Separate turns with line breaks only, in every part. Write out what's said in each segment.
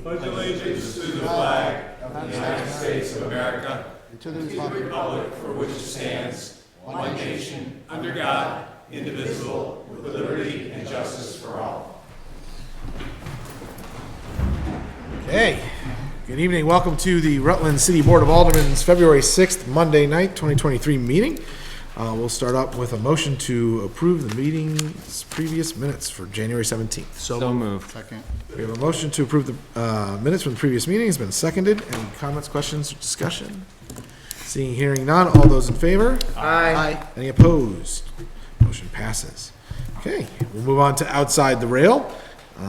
pledge allegiance to the flag of the United States of America and to the republic for which it stands, one nation, under God, indivisible, with liberty and justice for all.
Okay. Good evening. Welcome to the Rutland City Board of Aldermen's February 6th, Monday night, 2023 meeting. We'll start up with a motion to approve the meeting's previous minutes for January 17th.
So moved.
Second.
We have a motion to approve the minutes from the previous meeting. It's been seconded. Any comments, questions, or discussion? Seeing, hearing none. All those in favor?
Aye.
Any opposed? Motion passes. Okay, we'll move on to Outside the Rail.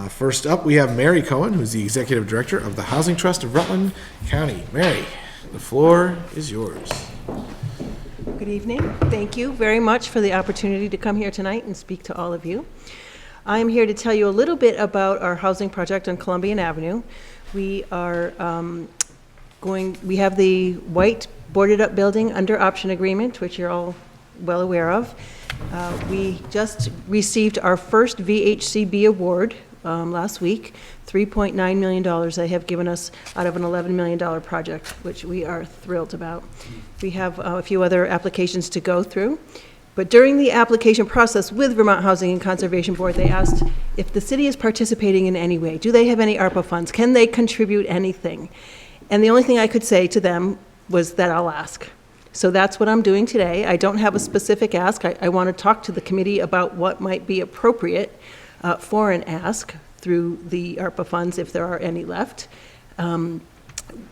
First up, we have MaryCohen, who's the Executive Director of the Housing Trust of Rutland County. Mary, the floor is yours.
Good evening. Thank you very much for the opportunity to come here tonight and speak to all of you. I'm here to tell you a little bit about our housing project on Columbian Avenue. We are we have the white boarded up building under option agreement, which you're all well aware of. We just received our first VHCB award last week, $3.9 million they have given us out of an $11 million project, which we are thrilled about. We have a few other applications to go through, but during the application process with Vermont Housing and Conservation Board, they asked if the city is participating in any way. Do they have any ARPA funds? Can they contribute anything? And the only thing I could say to them was that I'll ask. So that's what I'm doing today. I don't have a specific ask. I want to talk to the committee about what might be appropriate for an ask through the ARPA funds, if there are any left.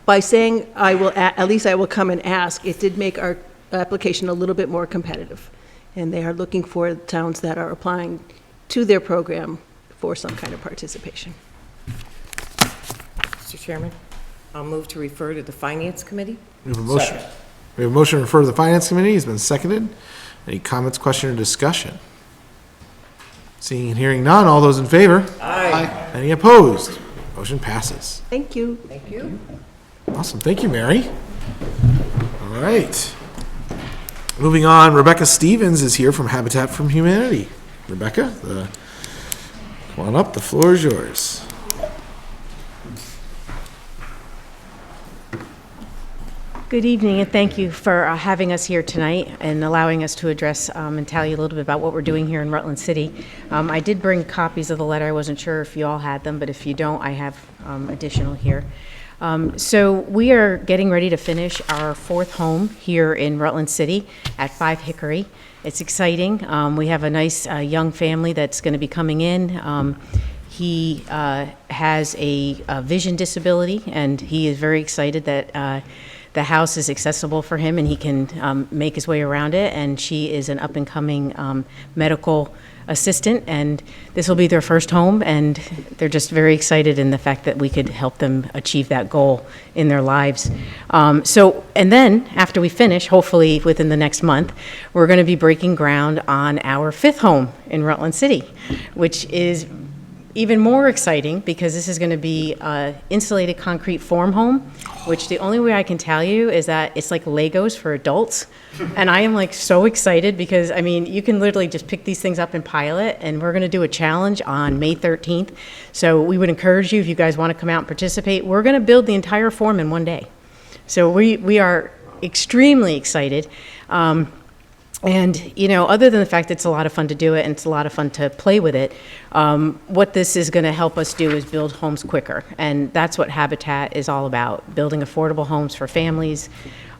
By saying I will, at least I will come and ask, it did make our application a little bit more competitive. And they are looking for towns that are applying to their program for some kind of participation.
Mr. Chairman, I'll move to refer to the Finance Committee.
We have a motion. We have a motion to refer to the Finance Committee. It's been seconded. Any comments, question, or discussion? Seeing and hearing none, all those in favor?
Aye.
Any opposed? Motion passes.
Thank you.
Thank you.
Awesome. Thank you, Mary. All right. Moving on, RebeccaStevens is here from Habitat for Humanity. Rebecca, come on up. The floor is yours.
Good evening, and thank you for having us here tonight and allowing us to address and tell you a little bit about what we're doing here in Rutland City. I did bring copies of the letter. I wasn't sure if you all had them, but if you don't, I have additional here. So we are getting ready to finish our fourth home here in Rutland City at 5 Hickory. It's exciting. We have a nice young family that's going to be coming in. He has a vision disability, and he is very excited that the house is accessible for him and he can make his way around it. And she is an up-and-coming medical assistant, and this will be their first home, and they're just very excited in the fact that we could help them achieve that goal in their lives. And then after we finish, hopefully within the next month, we're going to be breaking ground on our fifth home in Rutland City, which is even more exciting because this is going to be an insulated concrete form home, which the only way I can tell you is that it's like Legos for adults. And I am like so excited because, I mean, you can literally just pick these things up and pile it, and we're going to do a challenge on May 13th. So we would encourage you, if you guys want to come out and participate, we're going to build the entire form in one day. So we are extremely excited. And, you know, other than the fact that it's a lot of fun to do it and it's a lot of fun to play with it, what this is going to help us do is build homes quicker. And that's what Habitat is all about, building affordable homes for families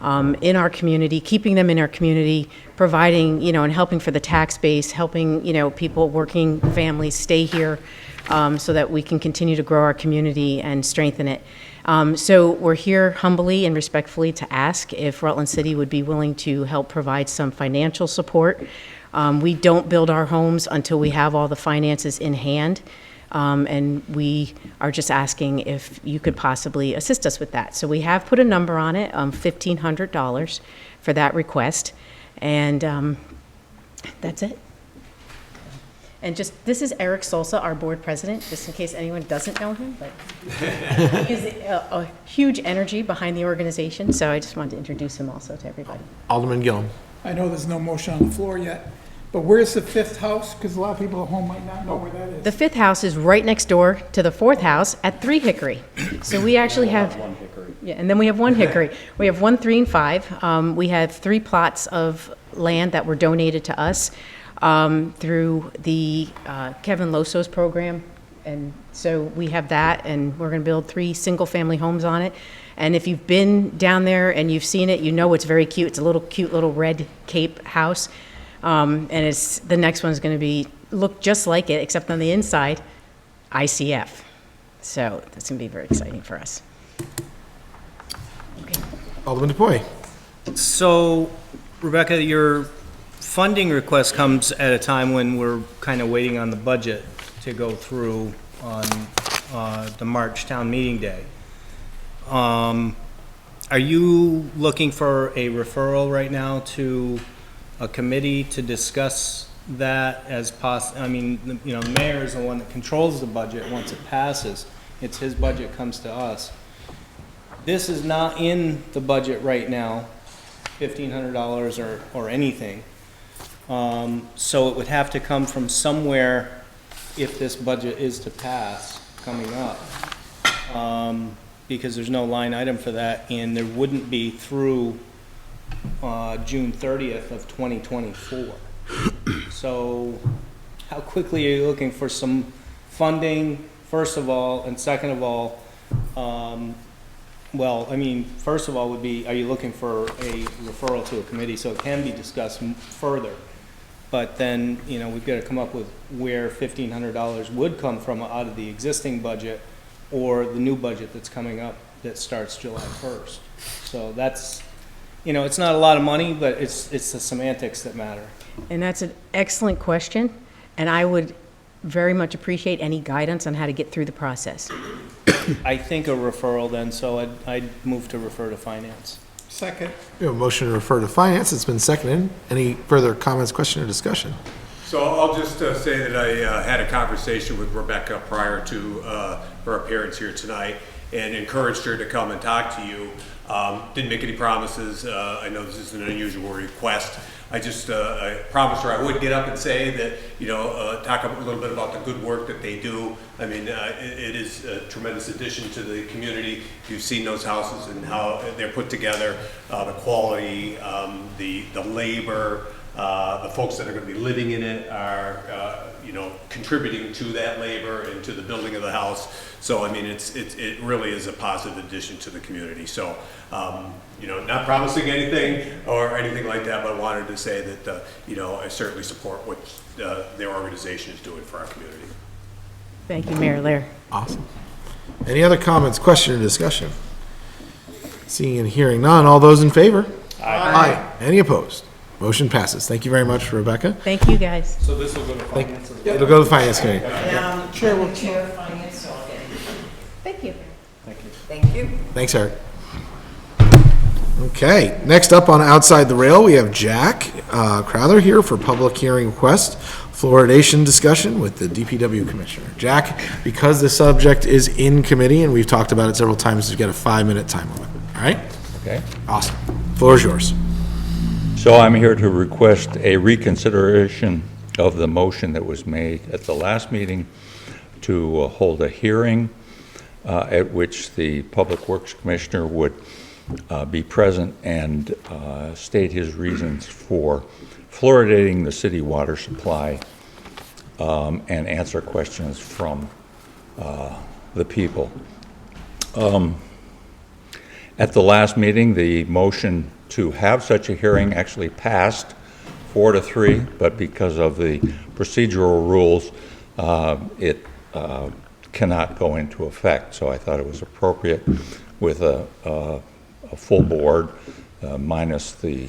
in our community, keeping them in our community, providing, you know, and helping for the tax base, helping, you know, people, working families stay here so that we can continue to grow our community and strengthen it. So we're here humbly and respectfully to ask if Rutland City would be willing to help provide some financial support. We don't build our homes until we have all the finances in hand, and we are just asking if you could possibly assist us with that. So we have put a number on it, $1,500 for that request, and that's it. And just, this is Eric Solsa, our board president, just in case anyone doesn't know him, but he is a huge energy behind the organization, so I just wanted to introduce him also to everybody.
Alderman Gillum.
I know there's no motion on the floor yet,
But where's the fifth house? Because a lot of people at home might not know where that is.
The fifth house is right next door to the fourth house at 3 Hickory. So we actually have. One Hickory. Yeah, and then we have 1 Hickory. We have 1, 3, and 5. We have 3 plots of land that were donated to us through the Kevin Loso's program. And so we have that, and we're going to build 3 single-family homes on it. And if you've been down there and you've seen it, you know it's very cute. It's a little cute little red cape house. And the next one's going to look just like it, except on the inside, ICF. So that's going to be very exciting for us. Okay.
Alderman DePoy.
So, Rebecca, your funding request comes at a time when we're kind of waiting on the budget to go through on the March town meeting day. Are you looking for a referral right now to a committee to discuss that as I mean, you know, the mayor is the one that controls the budget once it passes. It's his budget comes to us. This is not in the budget right now, $1,500 or anything. So it would have to come from somewhere if this budget is to pass coming up. Because there's no line item for that, and there wouldn't be through June 30th of 2024. So how quickly are you looking for some funding, first of all, and second of all, well, I mean, first of all would be, are you looking for a referral to a committee so it can be discussed further? But then, you know, we've got to come up with where $1,500 would come from out of the existing budget or the new budget that's coming up that starts July 1st. So that's, you know, it's not a lot of money, but it's the semantics that matter.
And that's an excellent question, and I would very much appreciate any guidance on how to get through the process.
I think a referral then, so I'd move to refer to finance.
Second.
We have a motion to refer to finance. It's been seconded. Any further comments, question, or discussion?
So I'll just say that I had a conversation with Rebecca prior to her appearance here tonight and encouraged her to come and talk to you. Didn't make any promises. I know this is an unusual request. I just I promised her I would get up and say that, you know, talk a little bit about the good work that they do. I mean, it is a tremendous addition to the community. You've seen those houses and how they're put together, the quality, the labor, the folks that are going to be living in it are, you know, contributing to that labor and to the building of the house. So, I mean, it really is a positive addition to the community. So, you know, not promising anything or anything like that, but I wanted to say that, you know, I certainly support what their organization is doing for our community.
Thank you, Mayor Lair.
Awesome. Any other comments, question, or discussion? Seeing and hearing none, all those in favor? Aye. Any opposed? Motion passes. Thank you very much, Rebecca.
Thank you, guys.
So this will go to finance as well?
It'll go to the Finance Committee.
Chair will chair finance, so I'll get it.
Thank you.
Thank you.
Thank you.
Thanks, Eric. Okay, next up on Outside the Rail, we have JackCrowther here for public hearing request, fluoridation discussion with the DPW Commissioner. Jack, because the subject is in committee and we've talked about it several times, you've got a 5-minute time limit, all right?
Okay.
Awesome. Floor is yours.
So I'm here to request a reconsideration of the motion that was made at the last meeting to hold a hearing at which the Public Works Commissioner would be present and state his reasons for fluoridating the city water supply and answer questions from the people. At the last meeting, the motion to have such a hearing actually passed 4-3, but because of the procedural rules, it cannot go into effect. So I thought it was appropriate with a full board minus the,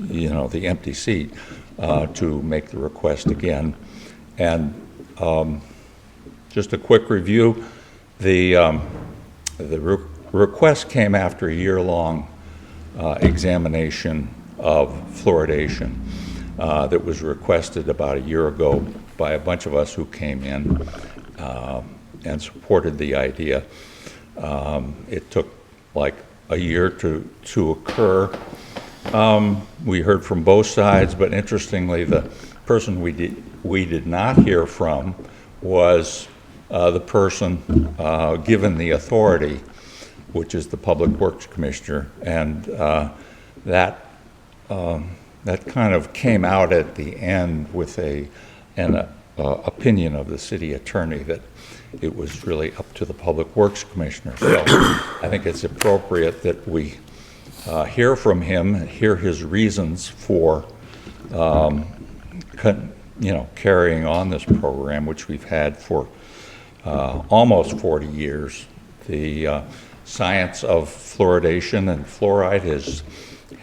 you know, the empty seat to make the request again. And just a quick review, the request came after a year-long examination of fluoridation that was requested about a year ago by a bunch of us who came in and supported the idea. It took like a year to occur. We heard from both sides, but interestingly, the person we did not hear from was the person given the authority, which is the Public Works Commissioner, and that kind of came out at the end with an opinion of the city attorney that it was really up to the Public Works Commissioner. So I think it's appropriate that we hear from him and hear his reasons for carrying on this program, which we've had for almost 40 years. The science of fluoridation and fluoride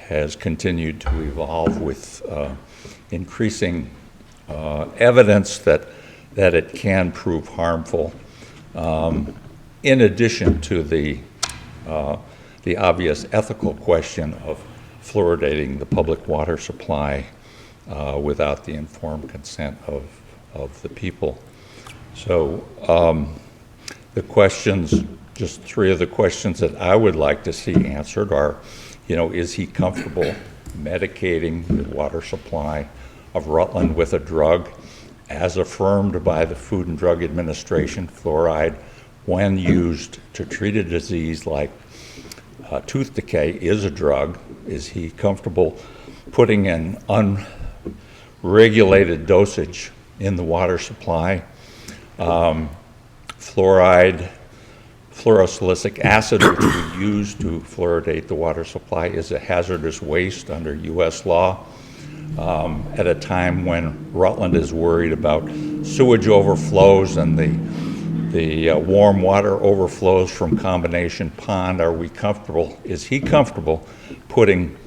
has continued to evolve with increasing evidence that it can prove harmful, in addition to the obvious ethical question of fluoridating the public water supply without the informed consent of the people. So the questions, just three of the questions that I would like to see answered are, is he comfortable medicating the water supply of Rutland with a drug as affirmed by the Food and Drug Administration? Fluoride, when used to treat a disease like tooth decay, is a drug. Is he comfortable putting an unregulated dosage in the water supply? Fluoride, fluorosilicic acid, which we use to fluoridate the water supply, is a hazardous waste under U.S. law. At a time when Rutland is worried about sewage overflows and the warm water overflows from Combination Pond, is he comfortable putting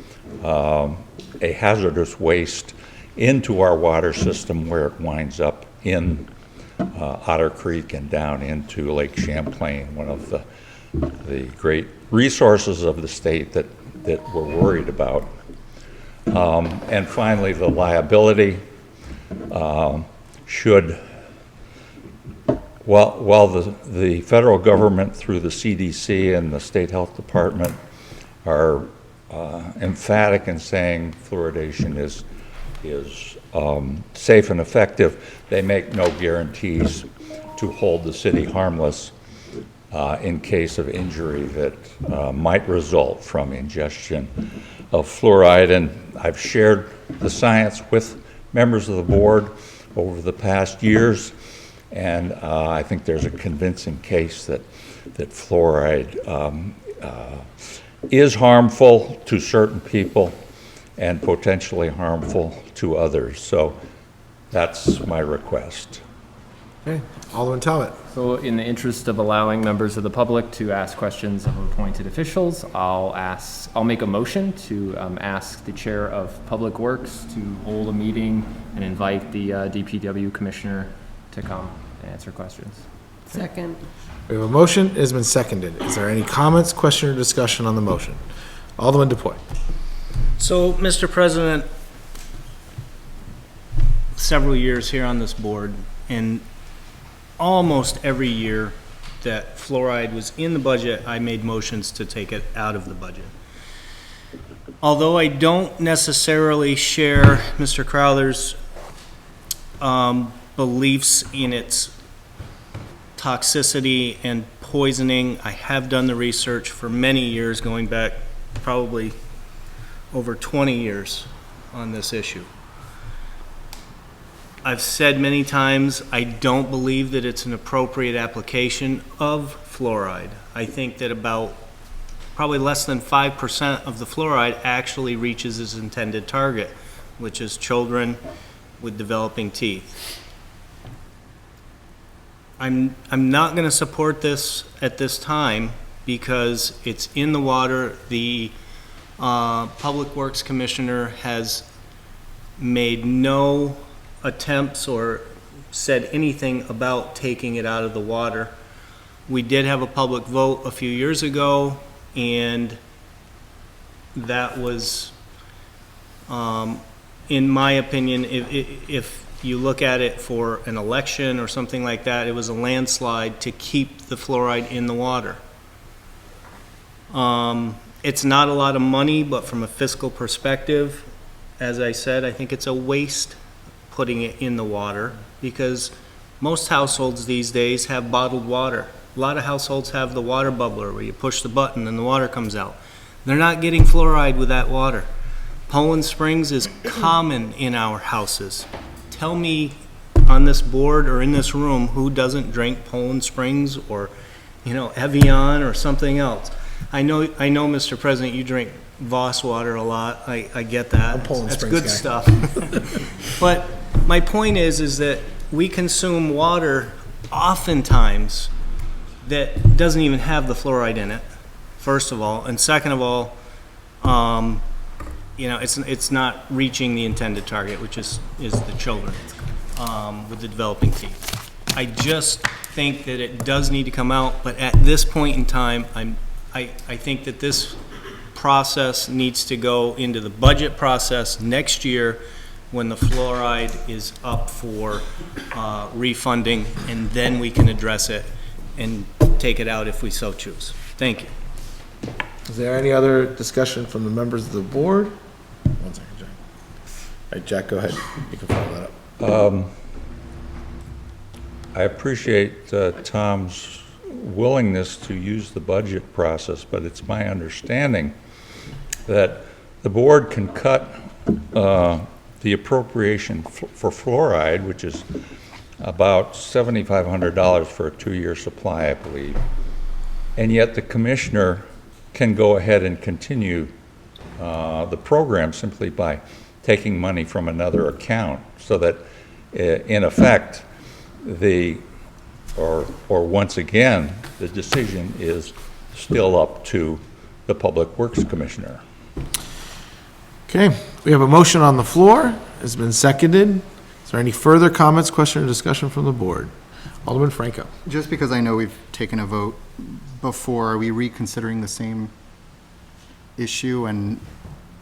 a hazardous waste into our water system where it winds up in Otter Creek and down into Lake Champlain, one of the great resources of the state that we're worried about? And finally, the liability should, while the federal government through the CDC and the state health department are emphatic in saying fluoridation is safe and effective, they make no guarantees to hold the city harmless in case of injury that might result from ingestion of fluoride. And I've shared the science with members of the board over the past years, and I think there's a convincing case that fluoride is harmful to certain people and potentially harmful to others. So that's my request.
Okay, Alderman Talbot.
So in the interest of allowing members of the public to ask questions of appointed officials, I'll make a motion to ask the chair of Public Works to hold a meeting and invite the DPW commissioner to come and answer questions.
Second.
We have a motion, it has been seconded. Is there any comments, question, or discussion on the motion? Alderman DuPois.
So, Mr. President, several years here on this board, and almost every year that fluoride was in the budget, I made motions to take it out of the budget. Although I don't necessarily share Mr. Crowther's beliefs in its toxicity and poisoning, I have done the research for many years, going back probably over 20 years on this issue. I've said many times, I don't believe that it's an appropriate application of fluoride. I think that about probably less than 5% of the fluoride actually reaches its intended target, which is children with developing teeth. I'm not going to support this at this time because it's in the water. The Public Works Commissioner has made no attempts or said anything about taking it out of the water. We did have a public vote a few years ago, and that was, in my opinion, if you look at it for an election or something like that, it was a landslide to keep the fluoride in the water. It's not a lot of money, but from a fiscal perspective, as I said, I think it's a waste putting it in the water, because most households these days have bottled water. A lot of households have the water bubbler where you push the button and the water comes out. They're not getting fluoride with that water. Poland Springs is common in our houses. Tell me on this board or in this room who doesn't drink Poland Springs or, Evian or something else. I know, Mr. President, you drink Voss water a lot. I get that.
Poland
That's
Springs
good
guy.
stuff. But my point is that we consume water oftentimes that doesn't even have the fluoride in it, first of all, and second of all, it's not reaching the intended target, which is the children with the developing teeth. I just think that it does need to come out, but at this point in time, I think that this process needs to go into the budget process next year when the fluoride is up for refunding, and then we can address it and take it out if we so choose. Thank you.
Is there any other discussion from the members of the board? One second, Jack. All right, Jack, go ahead. You can follow that up.
I appreciate Tom's willingness to use the budget process, but it's my understanding that the board can cut the appropriation for fluoride, which is about $7,500 for a 2-year supply, I believe, and yet the commissioner can go ahead and continue the program simply by taking money from another account, so that in effect once again, the decision is still up to the Public Works Commissioner.
Okay, we have a motion on the floor. It's been seconded. Is there any further comments, question, or discussion from the board? Alderman Franco.
Just because I know we've taken a vote before, are we reconsidering the same issue? And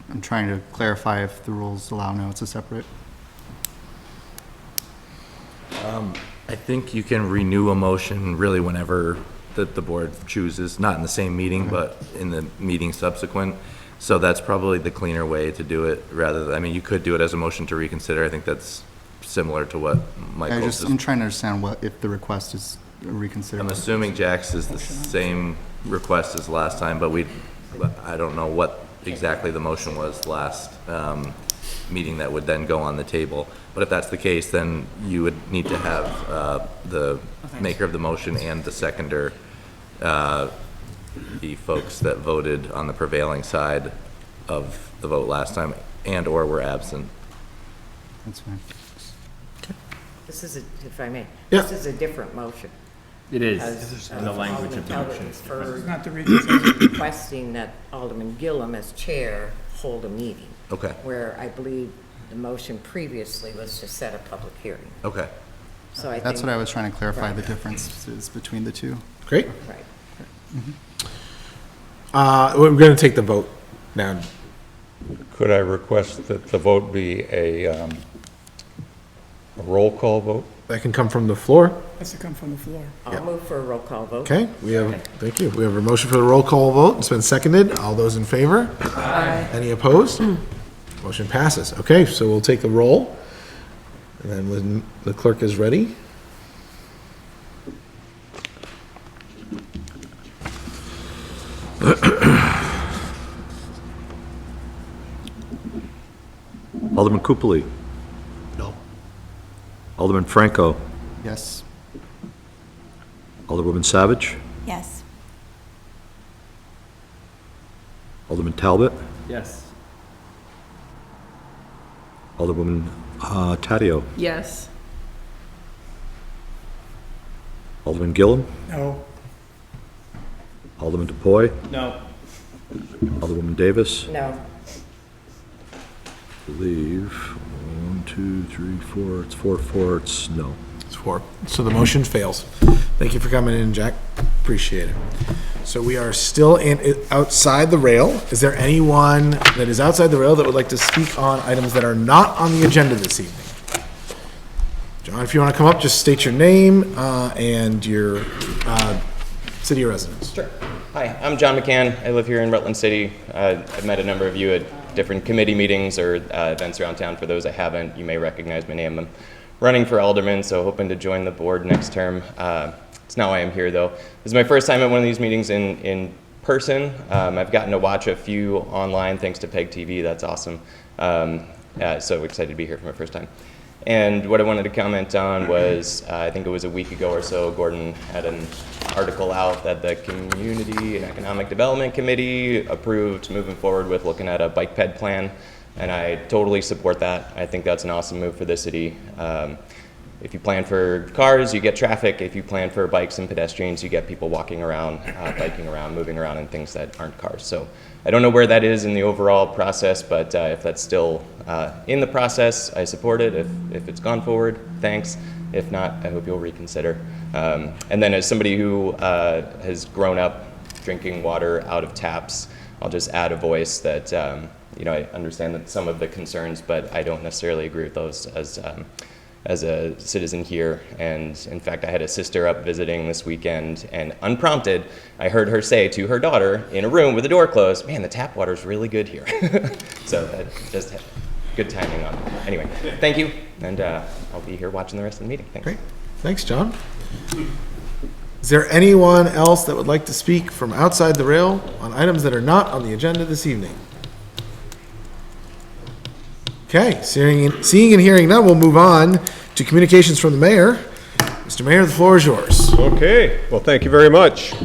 I'm trying to clarify if the rules allow now it's a separate.
I think you can renew a motion really whenever the board chooses, not in the same meeting, but in the meeting subsequent. So that's probably the cleaner way to do it, rather than, you could do it as a motion to reconsider. I think that's similar to what Michael
I'm trying to understand if the request is reconsidered.
I'm assuming Jack's is the same request as last time, but I don't know what exactly the motion was last meeting that would then go on the table. But if that's the case, then you would need to have the maker of the motion and the seconder, the folks that voted on the prevailing side of the vote last time and or were absent.
That's fine.
This is, if I may,
Yeah.
this is a different motion.
It is,
As
in the language of the
Alderman
motion.
Talbot
It's not the
referred,
reconsider.
requesting that Alderman Gillum as chair hold a meeting.
Okay.
Where I believe the motion previously was to set a public hearing.
Okay.
So I think.
That's what I was trying to clarify,
Right.
the differences between the two.
Great.
Right.
We're going to take the vote now.
Could I request that the vote be a roll call vote?
That can come from the floor.
Has to come from the floor.
I'll move for a roll call vote.
Okay, thank you. We have a motion for the roll call vote. It's been seconded. All those in favor? Aye. Any opposed? Motion passes. Okay, so we'll take a roll. And then when the clerk is ready.
Alderman Coopoli.
No.
Alderman Franco.
Yes.
Alderwoman Savage.
Yes.
Alderman Talbot.
Yes.
Alderwoman Taddeo.
Yes.
Alderman Gillum.
No.
Alderman DePoy.
No.
Alderwoman Davis.
No.
I believe 1, 2, 3, 4. It's 4. It's no.
It's 4. So the motion fails. Thank you for coming in, Jack. Appreciate it. So we are still outside the rail. Is there anyone that is outside the rail that would like to speak on items that are not on the agenda this evening? John, if you want to come up, just state your name and your city of residence.
Sure. Hi, I'm John McCann. I live here in Rutland City. I've met a number of you at
different committee meetings or events around town. For those that haven't, you may recognize my name. I'm running for alderman, so hoping to join the board next term. It's not why I'm here, though. This is my first time at one of these meetings in person. I've gotten to watch a few online thanks to Peg TV. That's awesome. So excited to be here for my first time. And what I wanted to comment on was, I think it was a week ago or so, Gordon had an article out that the Community and Economic Development Committee approved moving forward with looking at a bike ped plan. And I totally support that. I think that's an awesome move for the city. If you plan for cars, you get traffic. If you plan for bikes and pedestrians, you get people walking around, biking around, moving around in things that aren't cars. So I don't know where that is in the overall process, but if that's still in the process, I support it. If it's gone forward, thanks. If not, I hope you'll reconsider. And then as somebody who has grown up drinking water out of taps, I'll just add a voice that, I understand that some of the concerns, but I don't necessarily agree with those as a citizen here. And in fact, I had a sister up visiting this weekend, and unprompted, I heard her say to her daughter in a room with the door closed, "Man, the tap water's really good here." So that just had good timing on it. Anyway, thank you, and I'll be here watching the rest of the meeting. Thanks.
Great. Thanks, John. Is there anyone else that would like to speak from outside the rail on items that are not on the agenda this evening? Okay, seeing and hearing none, we'll move on to communications from the mayor. Mr. Mayor, the floor is yours.
Okay, well, thank you very much.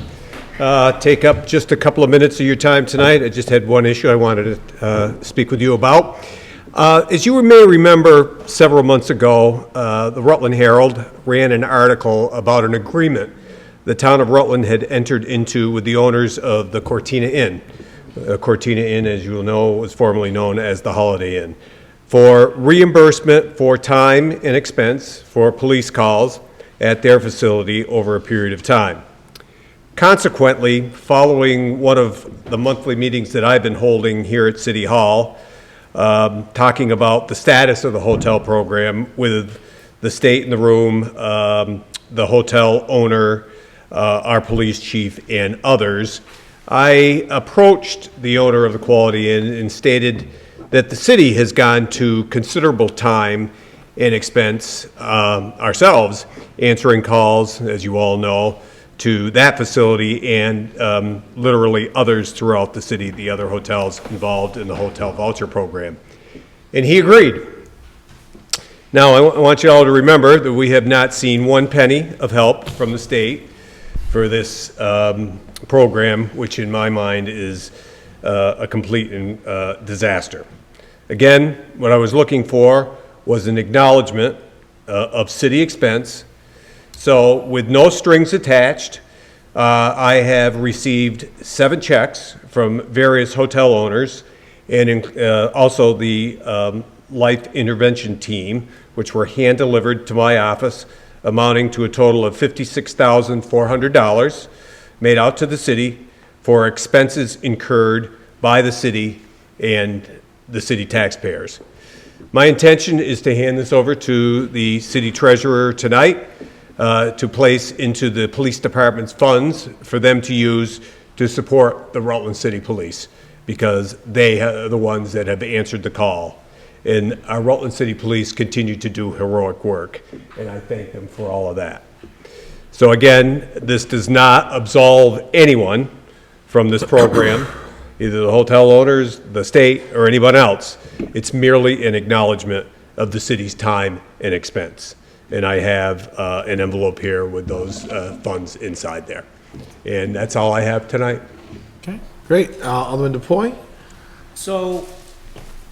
Take up just a couple of minutes of your time tonight. I just had one issue I wanted to speak with you about. As you may remember, several months ago, the Rutland Herald ran an article about an agreement the town of Rutland had entered into with the owners of the Cortina Inn. Cortina Inn, as you will know, was formerly known as the Holiday Inn, for reimbursement for time and expense for police calls at their facility over a period of time. Consequently, following one of the monthly meetings that I've been holding here at City Hall, talking about the status of the hotel program with the state in the room, the hotel owner, our police chief, and others, I approached the owner of the Quality Inn and stated that the city has gone to considerable time and expense ourselves answering calls, as you all know, to that facility and literally others throughout the city, the other hotels involved in the hotel voucher program. And he agreed. Now, I want you all to remember that we have not seen one penny of help from the state for this program, which in my mind is a complete disaster. Again, what I was looking for was an acknowledgement of city expense. So with no strings attached, I have received 7 checks from various hotel owners and also the Life Intervention Team, which were hand-delivered to my office, amounting to a total of $56,400 made out to the city for expenses incurred by the city and the city taxpayers. My intention is to hand this over to the city treasurer tonight to place into the police department's funds for them to use to support the Rutland City Police, because they are the ones that have answered the call. And our Rutland City Police continue to do heroic work, and I thank them for all of that. So again, this does not absolve anyone from this program, either the hotel owners, the state, or anyone else. It's merely an acknowledgement of the city's time and expense. And I have an envelope here with those funds inside there. And that's all I have tonight.
Okay, great. Alderman DePoy?
So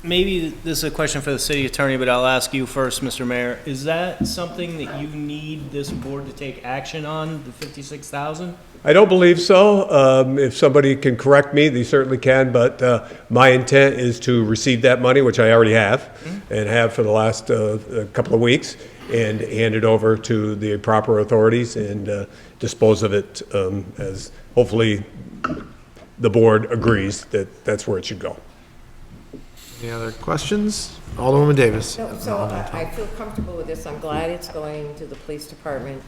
maybe this is a question for the city attorney, but I'll ask you first, Mr. Mayor. Is that something that you need this board to take action on, the $56,000?
I don't believe so. If somebody can correct me, they certainly can, but my intent is to receive that money, which I already have, and have for the last couple of weeks, and hand it over to the proper authorities and dispose of it as hopefully the board agrees that that's where it should go.
Any other questions? Alderwoman Davis.
No, so I feel comfortable with this. I'm glad it's going to the police department.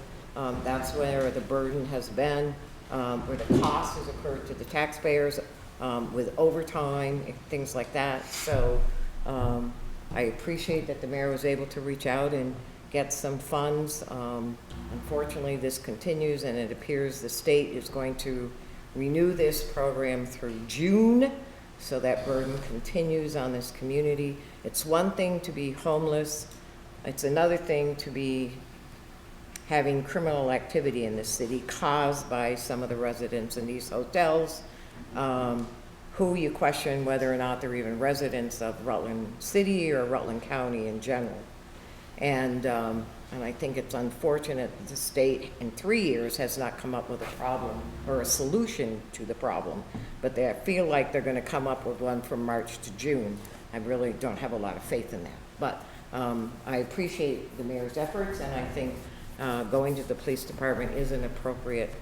That's where the burden has been, where the cost has occurred to the taxpayers. with overtime, things like that. So I appreciate that the mayor was able to reach out and get some funds. Unfortunately, this continues, and it appears the state is going to renew this program through June, so that burden continues on this community. It's one thing to be homeless. It's another thing to be having criminal activity in the city caused by some of the residents in these hotels, who you question whether or not they're even residents of Rutland City or Rutland County in general. And I think it's unfortunate that the state in 3 years has not come up with a problem or a solution to the problem, but they feel like they're gonna come up with one from March to June. I really don't have a lot of faith in that. But I appreciate the mayor's efforts, and I think going to the police department is an appropriate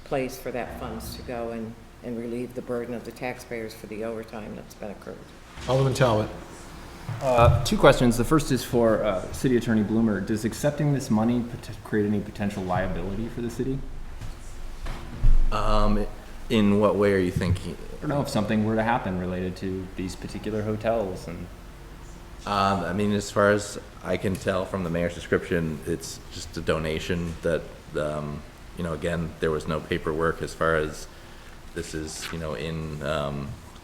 place for that funds to go and relieve the burden of the taxpayers for the overtime that's been occurred.
Alderman Talbot.
Two questions. The first is for City Attorney Bloomer. Does accepting this money create any potential liability for the city?
In what way are you thinking?
I don't know if something were to happen related to these particular hotels. And
I mean, as far as I can tell from the mayor's description, it's just a donation that, you know, again, there was no paperwork as far as this is, you know, in,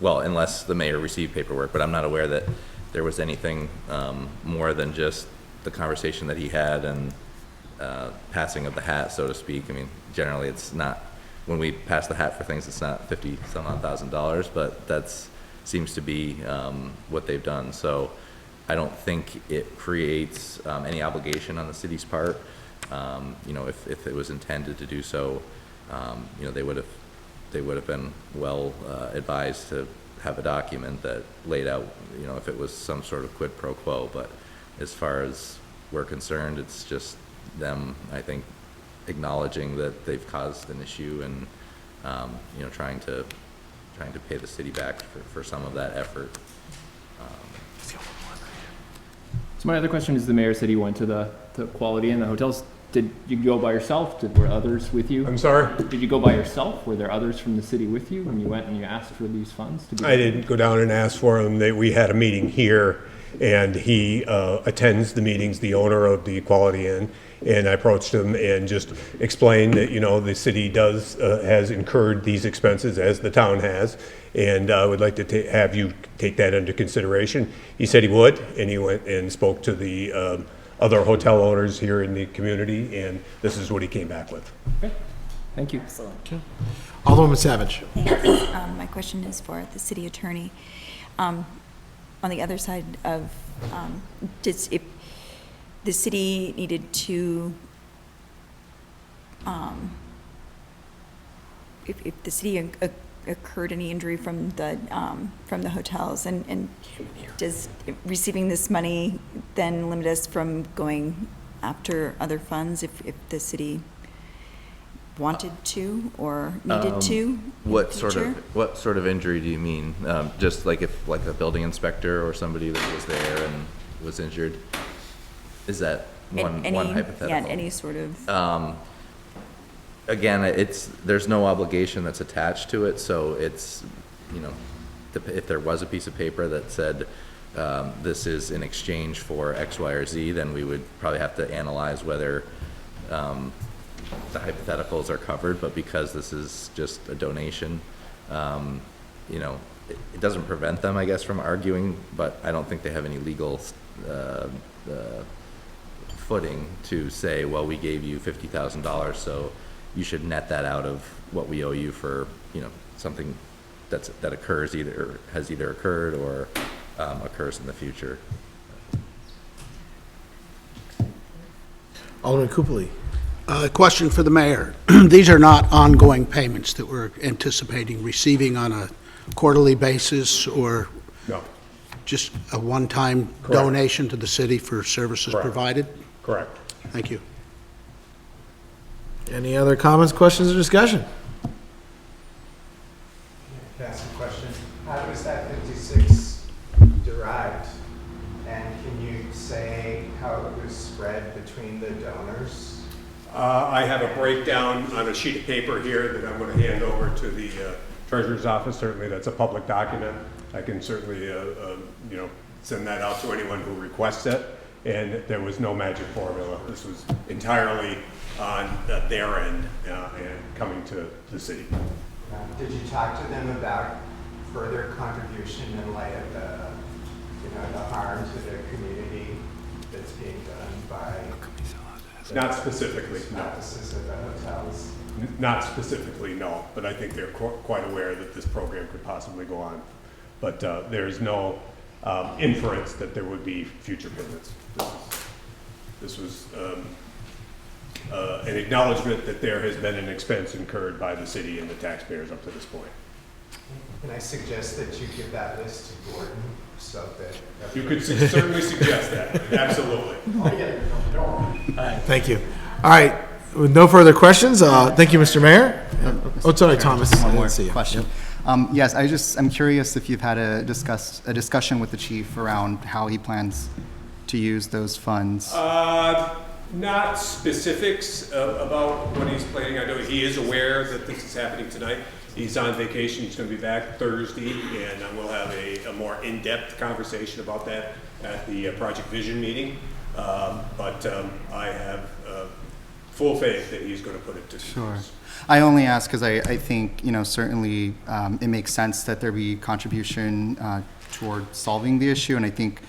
well, unless the mayor received paperwork, but I'm not aware that there was anything more than just the conversation that he had and passing of the hat, so to speak. I mean, generally it's not, when we pass the hat for things, it's not $50,000, but that's seems to be what they've done. So I don't think it creates any obligation on the city's part. You know, if it was intended to do so, you know, they would have been well advised to have a document that laid out, you know, if it was some sort of quid pro quo. But as far as we're concerned, it's just them, I think, acknowledging that they've caused an issue and, you know, trying to pay the city back for some of that effort.
so my other question is, the mayor said he went to the Quality Inn, the hotels. Did you go by yourself? Were others with you?
I'm sorry?
Did you go by yourself? Were there others from the city with you when you went and you asked for these funds?
I didn't go down and ask for them. We had a meeting here, and he attends the meetings, the owner of the Quality Inn, and I approached him and just explained that, you know, the city has incurred these expenses, as the town has, and I would like to have you take that into consideration. He said he would, and he went and spoke to the other hotel owners here in the community, and this is what he came back with.
Okay. Thank you.
Excellent.
Okay. Alderwoman Savage.
My question is for the city attorney. On the other side of, if the city needed to, if the city occurred any injury from the hotels, and does receiving this money then limit us from going after other funds if the city wanted to or needed to?
What sort of injury do you mean? Just like if like a building inspector or somebody that was there and was injured? Is that one hypothetical?
Yeah, any sort of.
Again, there's no obligation that's attached to it, so it's, you know, if there was a piece of paper that said this is in exchange for X, Y, or Z, then we would probably have to analyze whether the hypotheticals are covered. But because this is just a donation, you know, it doesn't prevent them, I guess, from arguing, but I don't think they have any legal footing to say, well, we gave you $50,000, so you should net that out of what we owe you for, you know, something that occurs has either occurred or occurs in the future.
Alderman Coopely.
Question for the mayor. These are not ongoing payments that we're anticipating receiving on a quarterly basis, or
No.
just a one-time
Correct.
donation to the city for services
Correct.
provided?
Correct.
Thank you.
Any other comments, questions, or discussion?
Can I ask a question? How was that 56 derived? And can you say how it was spread between the donors?
I have a breakdown on a sheet of paper here that I'm going to hand over to the treasurer's office. Certainly, that's a public document. I can certainly, send that out to anyone who requests it. And there was no magic formula. This was entirely on their end and coming to the city.
Did you talk to them about further contribution in light of the harm to the community that's being done by?
Not specifically, no.
Practices at the hotels?
Not specifically, no. But I think they're quite aware that this program could possibly go on. But there's no inference that there would be future payments. This was an acknowledgement that there has been an expense incurred by the city and the taxpayers up to this point.
Can I suggest that you give that list to Gordon so that...
You could certainly suggest that, absolutely.
Thank you. All right, with no further questions, thank you, Mr. Mayor. Oh, sorry, Thomas.
One more
see you.
question.
Yep.
Yes, I'm curious if you've had a discussion with the chief around how he plans to use those funds.
Not specifics about what he's planning. I know he is aware that this is happening tonight. He's on vacation. He's going to be back Thursday, and we'll have a more in-depth conversation about that at the Project Vision meeting. But I have full faith that he's going to put it to
Sure.
use.
I only ask because I think, certainly it makes sense that there be contribution toward solving the issue, and I think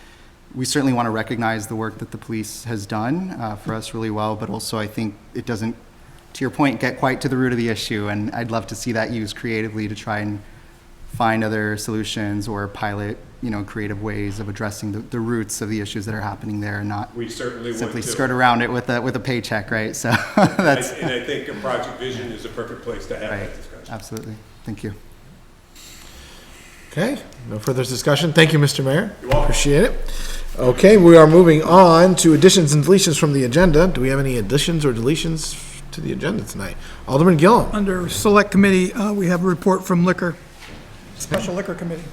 we certainly want to recognize the work that the police has done for us really well, but also I think it doesn't, to your point, get quite to the root of the issue, and I'd love to see that used creatively to try and find other solutions or pilot, creative ways of addressing the roots of the issues that are happening there, and not
We certainly would
simply
too.
skirt around it with a paycheck, right? So that's
And I think a Project Vision is a perfect place to have
right.
that discussion.
Absolutely. Thank you.
Okay, no further discussion. Thank you, Mr. Mayor.
You're welcome.
Appreciate it. Okay, we are moving on to additions and deletions from the agenda. Do we have any additions or deletions to the agenda tonight? Alderman Gillum.
Under Select Committee, we have a report from Liquor, Special Liquor Committee.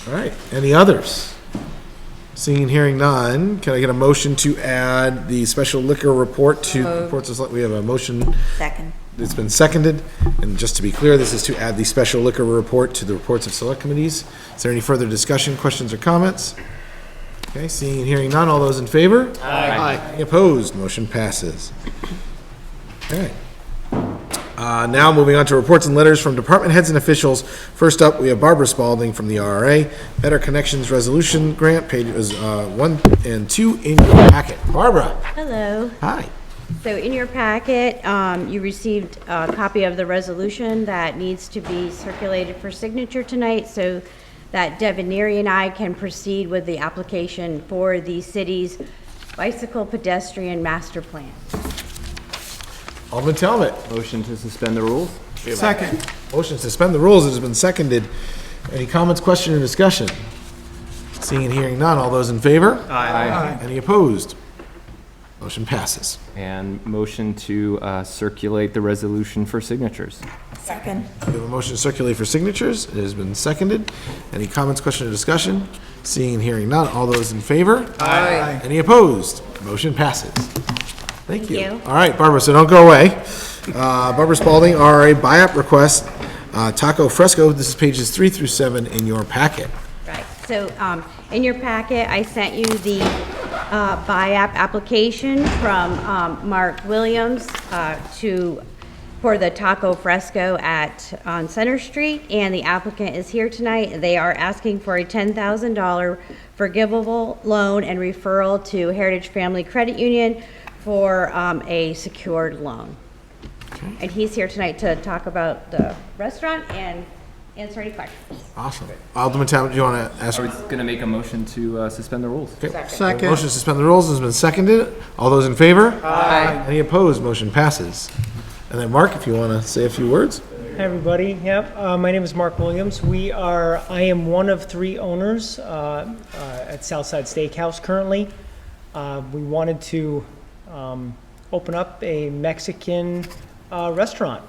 All right, any others? Seeing and hearing none, can I get a motion to add the special liquor report to the reports of select? We have a motion.
Second.
It's been seconded, and just to be clear, this is to add the special liquor report to the reports of select committees. Is there any further discussion, questions, or comments? Okay, seeing and hearing none, all those in favor? Aye. Any opposed? Motion passes. Okay. Now moving on to reports and letters from department heads and officials. First up, we have BarbaraSpaulding from the RRA, Better Connections Resolution Grant, pages 1 and 2 in your packet. Barbara.
Hello.
Hi.
So in your packet, you received a copy of the resolution that needs to be circulated for signature tonight so that Devonary and I can proceed with the application for the city's bicycle pedestrian master plan.
Alderman Talbot.
Motion to suspend the rules?
Second.
Motion to suspend the rules has been seconded. Any comments, question, or discussion? Seeing and hearing none, all those in favor?
Aye.
Any opposed? Motion passes.
And motion to circulate the resolution for signatures?
Second.
We have a motion to circulate for signatures. It has been seconded. Any comments, question, or discussion? Seeing and hearing none, all those in favor?
Aye.
Any opposed? Motion passes. Thank you.
Thank you.
All right, Barbara, so don't go away. BarbaraSpaulding, RRA BIAP request, Taco Fresco. This is pages 3 through 7 in your packet.
Right, so in your packet, I sent you the BIAP application from Mark Williams for the Taco Fresco on Center Street, and the applicant is here tonight. They are asking for a $10,000 forgivable loan and referral to Heritage Family Credit Union for a secured loan.
Okay.
And he's here tonight to talk about the restaurant and answer any questions.
Awesome. Alderman Talbot, do you want to ask?
I was going to make a motion to suspend the rules.
Okay.
Second.
Motion to suspend the rules has been seconded. All those in favor?
Aye.
Any opposed? Motion passes. And then Mark, if you want to say a few words.
Hi, everybody. Yep. My name is Mark Williams. I am one of 3 owners at Southside Steakhouse currently. We wanted to open up a Mexican restaurant.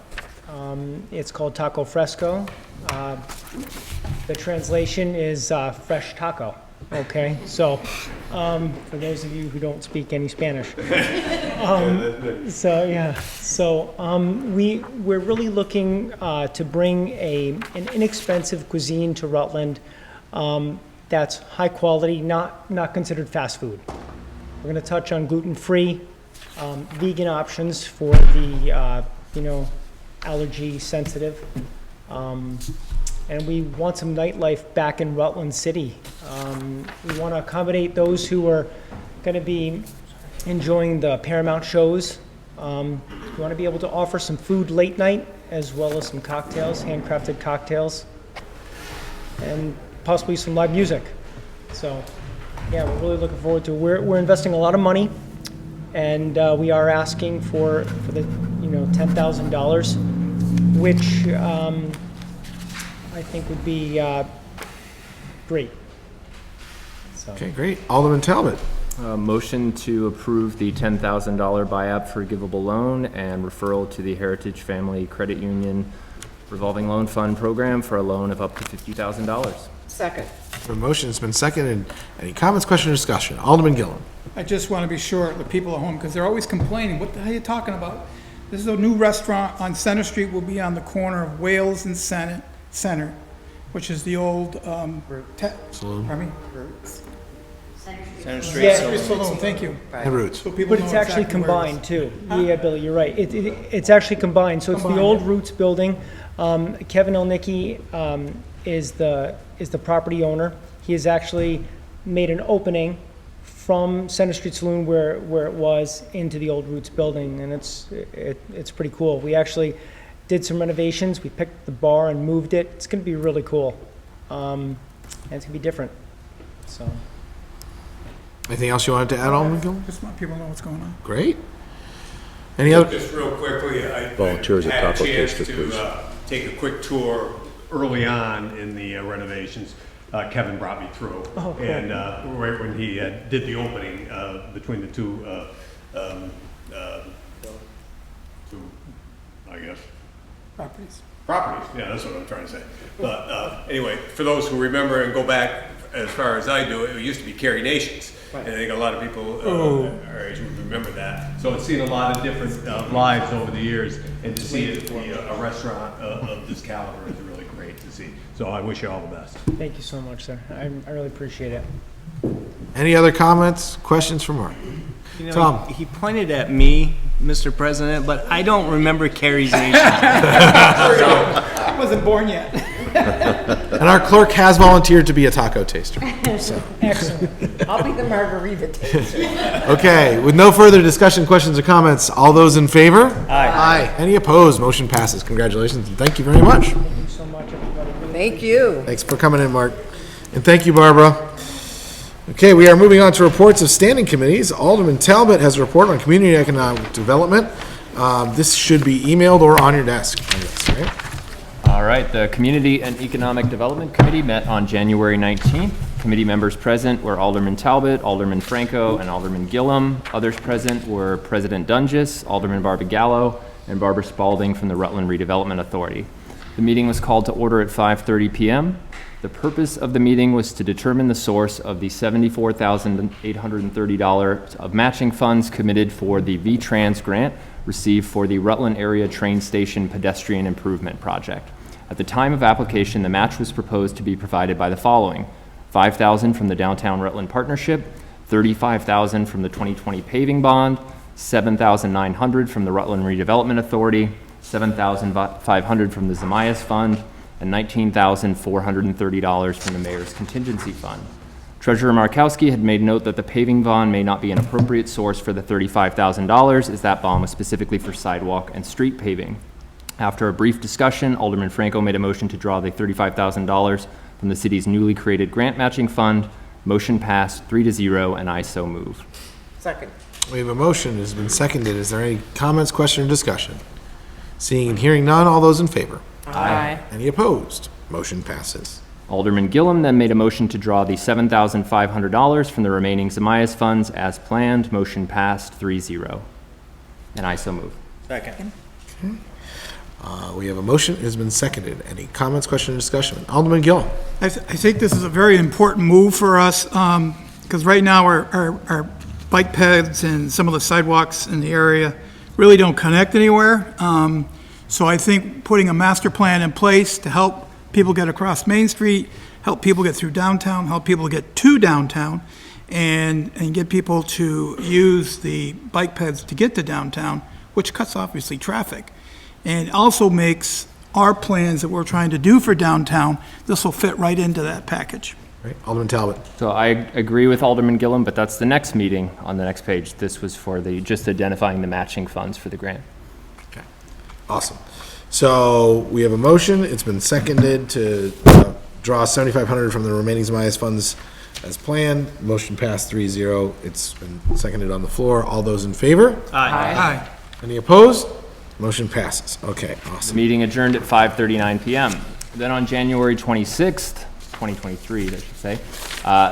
It's called Taco Fresco. The translation is fresh taco. Okay, so, for those of you who don't speak any Spanish. We're really looking to bring an inexpensive cuisine to Rutland that's high quality, not considered fast food. We're going to touch on gluten-free, vegan options for the, allergy sensitive. And we want some nightlife back in Rutland City. We want to accommodate those who are going to be enjoying the Paramount shows. We want to be able to offer some food late night, as well as some cocktails, handcrafted cocktails, and possibly some live music. So, yeah, we're really looking forward to it. We're investing a lot of money, and we are asking for the $10,000, which I think would be great. So.
Okay, great. Alderman Talbot.
Motion to approve the $10,000 BIAP forgivable loan and referral to the Heritage Family Credit Union revolving loan fund program for a loan of up to $50,000.
Second.
The motion has been seconded. Any comments, question, or discussion? Alderman Gillum.
I just want to be sure the people at home, because they're always complaining, what the hell are you talking about? This is a new restaurant on Center Street, will be on the corner of Wales and Center, which is the old
Saloon.
Pardon me?
Center
Street Saloon, thank you.
And Roots.
So people
But it's
know
actually
exactly where it
combined too. Yeah, Billy, you're right. It's actually combined. So it's the
Combined,
old
yeah.
Roots building. Kevin Elnicki is the property owner. He has actually made an opening from Center Street Saloon where it was into the old Roots building, and it's pretty cool. We actually did some renovations. We picked the bar and moved it. It's going to be really cool, and it's going to be different. So.
Anything else you wanted to add, Alderman Gillum?
Just want people to know what's going on.
Great. Any other?
Just real quickly, I
Volunteers at
had a
Taco
chance
Taster,
to
please.
Take a quick tour early on in the renovations. Kevin brought me through.
Oh, cool.
And right when he did the opening between the two, I guess,
Properties.
properties. Yeah, that's what I'm trying to say. But anyway, for those who remember and go back as far as I do, it used to be Carrie Nations. And I think a lot of people our age would remember that. So it's seen a lot of different lives over the years, and to see it be a restaurant of this caliber is really great to see. So I wish you all the best.
Thank you so much, sir. I really appreciate it.
Any other comments, questions for Mark? Tom.
He pointed at me, Mr. President, but I don't remember Carrie's nation.
I wasn't born yet.
And our clerk has volunteered to be a taco taster. So.
Excellent.
I'll be the margarita taster.
Okay, with no further discussion, questions, or comments, all those in favor?
Aye.
Aye. Any opposed? Motion passes. Congratulations, and thank you very much.
Thank you so much, everybody.
Thank you.
Thanks for coming in, Mark. And thank you, Barbara. Okay, we are moving on to reports of standing committees. Alderman Talbot has a report on community economic development. This should be emailed or on your desk, I guess, right?
All right, the Community and Economic Development Committee met on January 19th. Committee members present were Alderman Talbot, Alderman Franco, and Alderman Gillum. Others present were President Dunges, Alderman Barbagallo, and BarbaraSpaulding from the Rutland Redevelopment Authority. The meeting was called to order at 5:30 p.m. The purpose of the meeting was to determine the source of the $74,830 of matching funds committed for the V-Trans grant received for the Rutland Area Train Station Pedestrian Improvement Project. At the time of application, the match was proposed to be provided by the following: $5,000 from the Downtown Rutland Partnership, $35,000 from the 2020 paving bond, $7,900 from the Rutland Redevelopment Authority, $7,500 from the Zamias Fund, and $19,430 from the Mayor's Contingency Fund. Treasurer Markowski had made note that the paving bond may not be an appropriate source for the $35,000, as that bond was specifically for sidewalk and street paving. After a brief discussion, Alderman Franco made a motion to draw the $35,000 from the city's newly created grant matching fund. Motion passed 3-0, and I so move.
Second.
We have a motion, it has been seconded. Is there any comments, question, or discussion? Seeing and hearing none, all those in favor?
Aye.
Any opposed? Motion passes.
Alderman Gillum then made a motion to draw the $7,500 from the remaining Zamias funds as planned. Motion passed 3-0, and I so move.
Second.
Okay. We have a motion, it has been seconded. Any comments, questions, or discussion? Alderman Gillum.
I think this is a very important move for us, because right now our bike paths and some of the sidewalks in the area really don't connect anywhere. So I think putting a master plan in place to help people get across Main Street, help people get through downtown, help people get to downtown, and get people to use the bike paths to get to downtown, which cuts obviously traffic. And also makes our plans that we're trying to do for downtown, this will fit right into that package.
Right, Alderman Talbot.
So I agree with Alderman Gillum, but that's the next meeting on the next page. This was for just identifying the matching funds for the grant.
Okay, awesome. So we have a motion, it's been seconded to draw $7,500 from the remaining ZMIS funds as planned. Motion passed 3-0. It's been seconded on the floor. All those in favor?
Aye.
Any opposed? Motion passes. Okay, awesome.
Meeting adjourned at 5:39 p.m. Then on January 26th, 2023, I should say,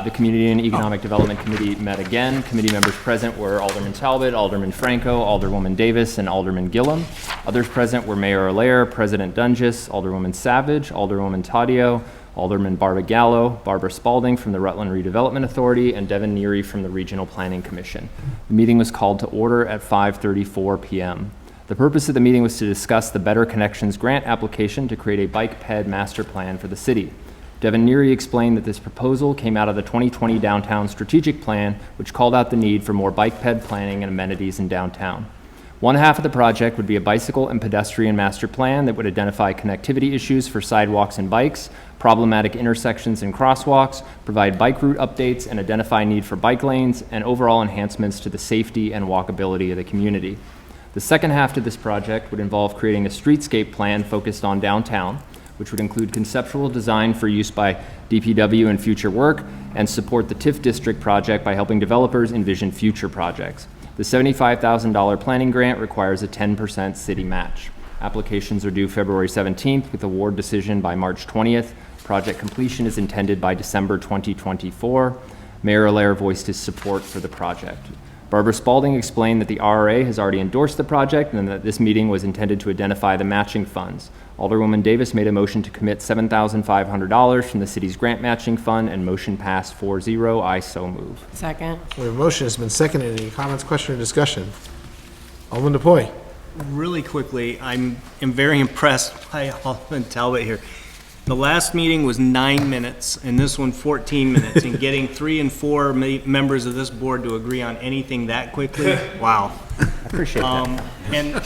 the Community and Economic Development Committee met again. Committee members present were Alderman Talbot, Alderman Franco, Alderwoman Davis, and Alderman Gillum. Others present were Mayor Allaire, President Dunges, Alderwoman Savage, Alderwoman Taddeo, Alderman Barbagallo, BarbaraSpaulding from the Rutland Redevelopment Authority, and Devin Neary from the Regional Planning Commission. The meeting was called to order at 5:34 p.m. The purpose of the meeting was to discuss the Better Connections grant application to create a bike ped master plan for the city. Devin Neary explained that this proposal came out of the 2020 Downtown Strategic Plan, which called out the need for more bike ped planning and amenities in downtown. One half of the project would be a bicycle and pedestrian master plan that would identify connectivity issues for sidewalks and bikes, problematic intersections and crosswalks, provide bike route updates, and identify need for bike lanes, and overall enhancements to the safety and walkability of the community. The second half to this project would involve creating a streetscape plan focused on downtown, which would include conceptual design for use by DPW in future work, and support the TIF district project by helping developers envision future projects. The $75,000 planning grant requires a 10% city match. Applications are due February 17th with award decision by March 20th. Project completion is intended by December 2024. Mayor Allaire voiced his support for the project. BarbaraSpaulding explained that the RRA has already endorsed the project and that this meeting was intended to identify the matching funds. Alderwoman Davis made a motion to commit $7,500 from the city's grant matching fund, and motion passed 4-0. I so move.
Second.
We have a motion, it's been seconded. Any comments, question, or discussion? Alderman DePoy.
Really quickly, am very impressed by Alderman Talbot here. The last meeting was 9 minutes, and this one 14 minutes, and getting 3 and 4 members of this board to agree on anything that quickly, wow.
I appreciate that.
And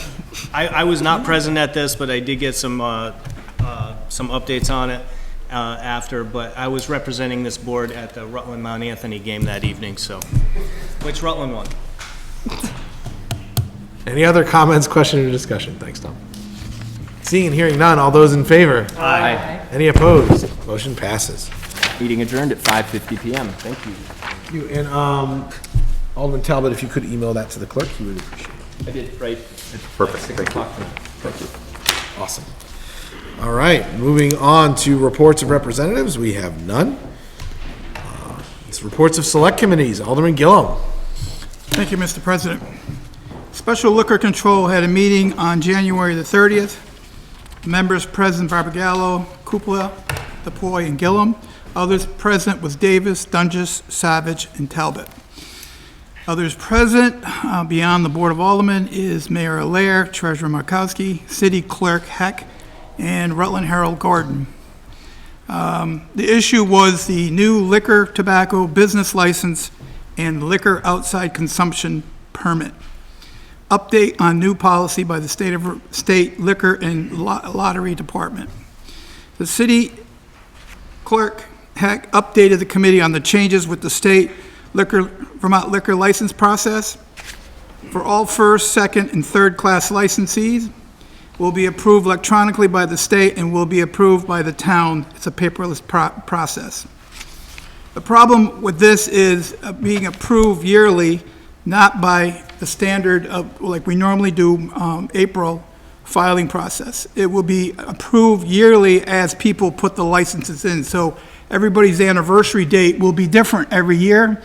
I was not present at this, but I did get some updates on it after, but I was representing this board at the Rutland Mount Anthony game that evening, so, which Rutland won?
Any other comments, question, or discussion? Thanks, Tom. Seeing and hearing none, all those in favor?
Aye.
Any opposed? Motion passes.
Meeting adjourned at 5:50 p.m. Thank you.
Thank you. And Alderman Talbot, if you could email that to the clerk, he would appreciate it.
I did, right?
Perfect. Thank you.
Thank you. Awesome. All right, moving on to reports of representatives. We have none. It's reports of select committees. Alderman Gillum.
Thank you, Mr. President. Special Liquor Control had a meeting on January the 30th. Members present, Barbagallo, Kupla, DePoy, and Gillum. Others present was Davis, Dunges, Savage, and Talbot. Others present beyond the Board of Aldermen is Mayor Allaire, Treasurer Markowski, City Clerk Heck, and Rutland Herald Gordon. The issue was the new liquor, tobacco, business license, and liquor outside consumption permit. Update on new policy by the State Liquor and Lottery Department. The City Clerk Heck updated the committee on the changes with the state Vermont liquor license process. For all first, second, and third class licensees will be approved electronically by the state and will be approved by the town. It's a paperless process. The problem with this is being approved yearly, not by the standard of, like we normally do, April filing process. It will be approved yearly as people put the licenses in. So everybody's anniversary date will be different every year.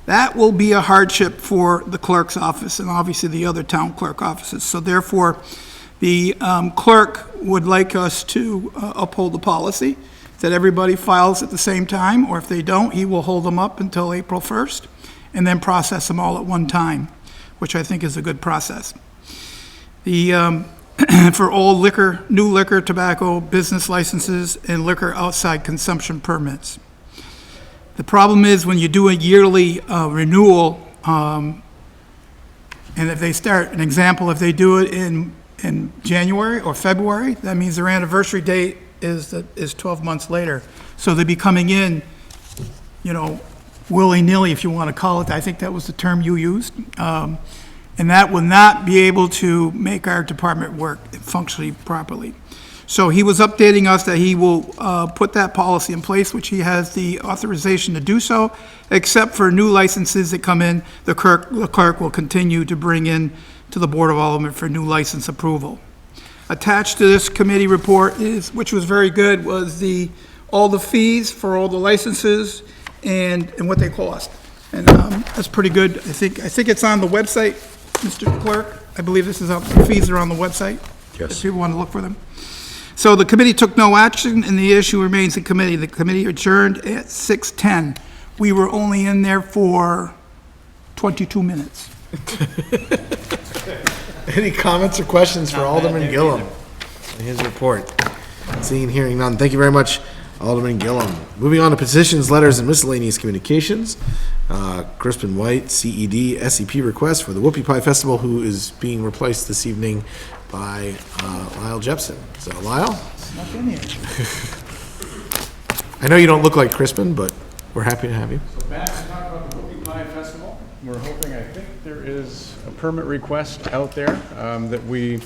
That will be a hardship for the clerk's office and obviously the other town clerk offices. So therefore, The clerk would like us to uphold the policy that everybody files at the same time, or if they don't, he will hold them up until April 1st and then process them all at one time, which I think is a good process. The for all liquor, new liquor, tobacco, business licenses, and liquor outside consumption permits. The problem is when you do a yearly renewal, and if they start, an example, if they do it in January or February, that means their anniversary date is 12 months later. So they'd be coming in, you know, willy-nilly, if you want to call it. I think that was the term you used. And that will not be able to make our department work functionally properly. So he was updating us that he will put that policy in place, which he has the authorization to do so, except for new licenses that come in, the clerk will continue to bring in to the Board of Aldermen for new license approval. Attached to this committee report is, which was very good, was all the fees for all the licenses and what they cost. And that's pretty good. I think it's on the website, Mr. Clerk. I believe the fees are on the website.
Yes.
If people want to look for them. So the committee took no action, and the issue remains in committee. The committee adjourned at 6:10. We were only in there for 22 minutes.
Any comments or questions for Alderman Gillum in his report? Seeing and hearing none. Thank you very much, Alderman Gillum. Moving on to petitions, letters, and miscellaneous communications. ChrispinWhite, C&ED, SEP request for the Whoopie Pie Festival, who is being replaced this evening by Lyle Jepson. So, Lyle?
Snuck in here.
I know you don't look like Crispin, but we're happy to have you.
So back to talk about the Whoopie Pie Festival. We're hoping, I think there is a permit request out there that we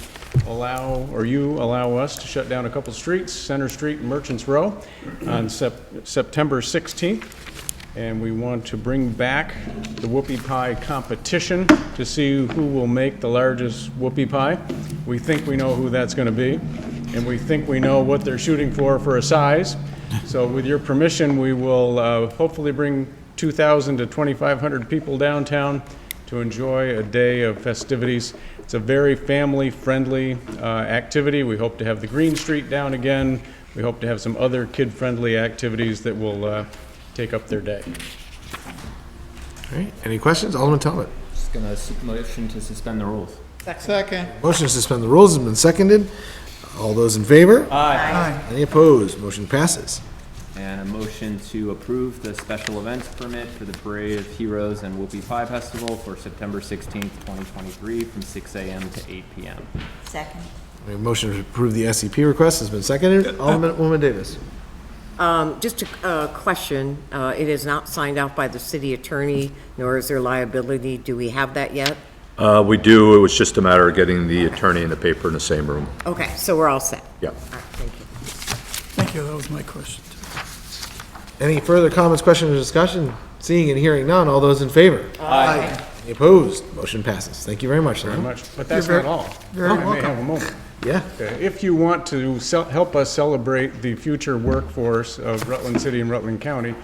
allow, or you allow us to shut down a couple streets, Center Street and Merchants Row, on September 16th. And we want to bring back the Whoopie Pie competition to see who will make the largest Whoopie Pie. We think we know who that's going to be, and we think we know what they're shooting for a size. So with your permission, we will hopefully bring 2,000 to 2,500 people downtown to enjoy a day of festivities. It's a very family-friendly activity. We hope to have the Green Street down again. We hope to have some other kid-friendly activities that will take up their day.
All right, any questions? Alderman Talbot.
Just gonna motion to suspend the rules.
Second.
Motion to suspend the rules has been seconded. All those in favor?
Aye.
Any opposed? Motion passes.
And a motion to approve the special events permit for the Parade of Heroes and Whoopie Pie Festival for September 16th, 2023 from 6 a.m. to 8 p.m.
Second.
A motion to approve the SEP request has been seconded. Alderman Davis.
Just a question. It is not signed off by the city attorney, nor is there liability. Do we have that yet?
We do. It was just a matter of getting the attorney and the paper in the same room.
Okay, so we're all set.
Yeah.
All right, thank you.
Thank you, that was my question.
Any further comments, questions, or discussion? Seeing and hearing none, all those in favor?
Aye.
Any opposed? Motion passes. Thank you very much,
Very
Lyle.
much. But that's
You're
not all.
very
I may
welcome.
have a moment.
Yeah.
If you want to help us celebrate the future workforce of Rutland City and Rutland County,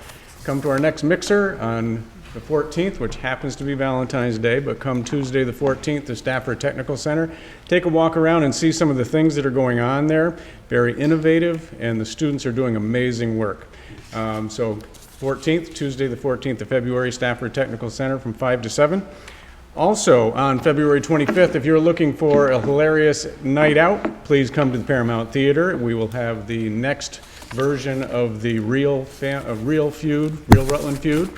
come to our next mixer on the 14th, which happens to be Valentine's Day, but come Tuesday the 14th to Stafford Technical Center. Take a walk around and see some of the things that are going on there. Very innovative, and the students are doing amazing work. So 14th, Tuesday the 14th of February, Stafford Technical Center from 5 to 7. Also, on February 25th, if you're looking for a hilarious night out, please come to the Paramount Theater. We will have the next version of the Real Rutland Feud.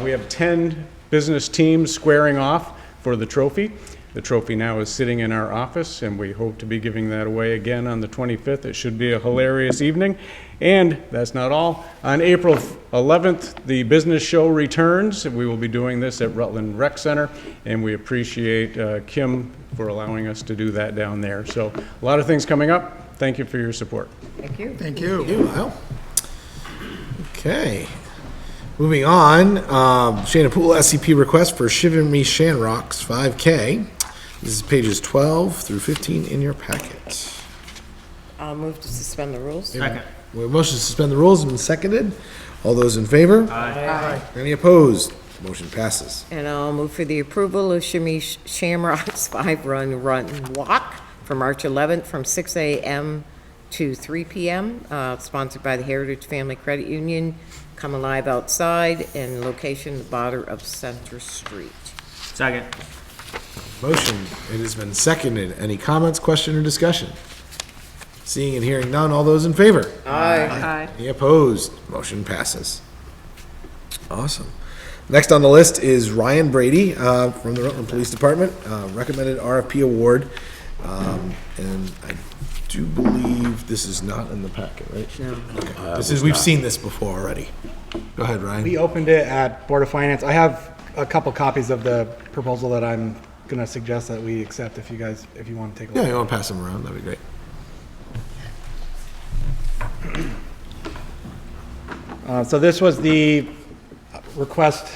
We have 10 business teams squaring off for the trophy. The trophy now is sitting in our office, and we hope to be giving that away again on the 25th. It should be a hilarious evening. And that's not all. On April 11th, the business show returns. We will be doing this at Rutland Rec Center, and we appreciate Kim for allowing us to do that down there. So a lot of things coming up. Thank you for your support.
Thank you.
Thank you.
Thank you, Lyle. Okay. Moving on, ShannonPoole SCP request for Shiver Me Shamrocks 5K. This is pages 12 through 15 in your packet.
I'll move to suspend the rules.
Second. We have a motion to suspend the rules and been seconded. All those in favor?
Aye.
Any opposed? Motion passes.
And I'll move for the approval of Shimmy Shamrock's 5-run walk for March 11th from 6 a.m. to 3 p.m., sponsored by the Heritage Family Credit Union. Come Alive Outside, and location the bottom of Center Street.
Second.
Motion, it has been seconded. Any comments, question, or discussion? Seeing and hearing none, all those in favor?
Aye.
Any opposed? Motion passes. Awesome. Next on the list is Ryan Brady from the Rutland Police Department, recommended RFP award. And I do believe this is not in the packet, right?
No.
Okay. We've seen this before already. Go ahead, Ryan.
We opened it at Board of Finance. I have a couple copies of the proposal that I'm going to suggest that we accept if you want to take a look.
Yeah, you want to pass them around? That'd be great.
So this was the request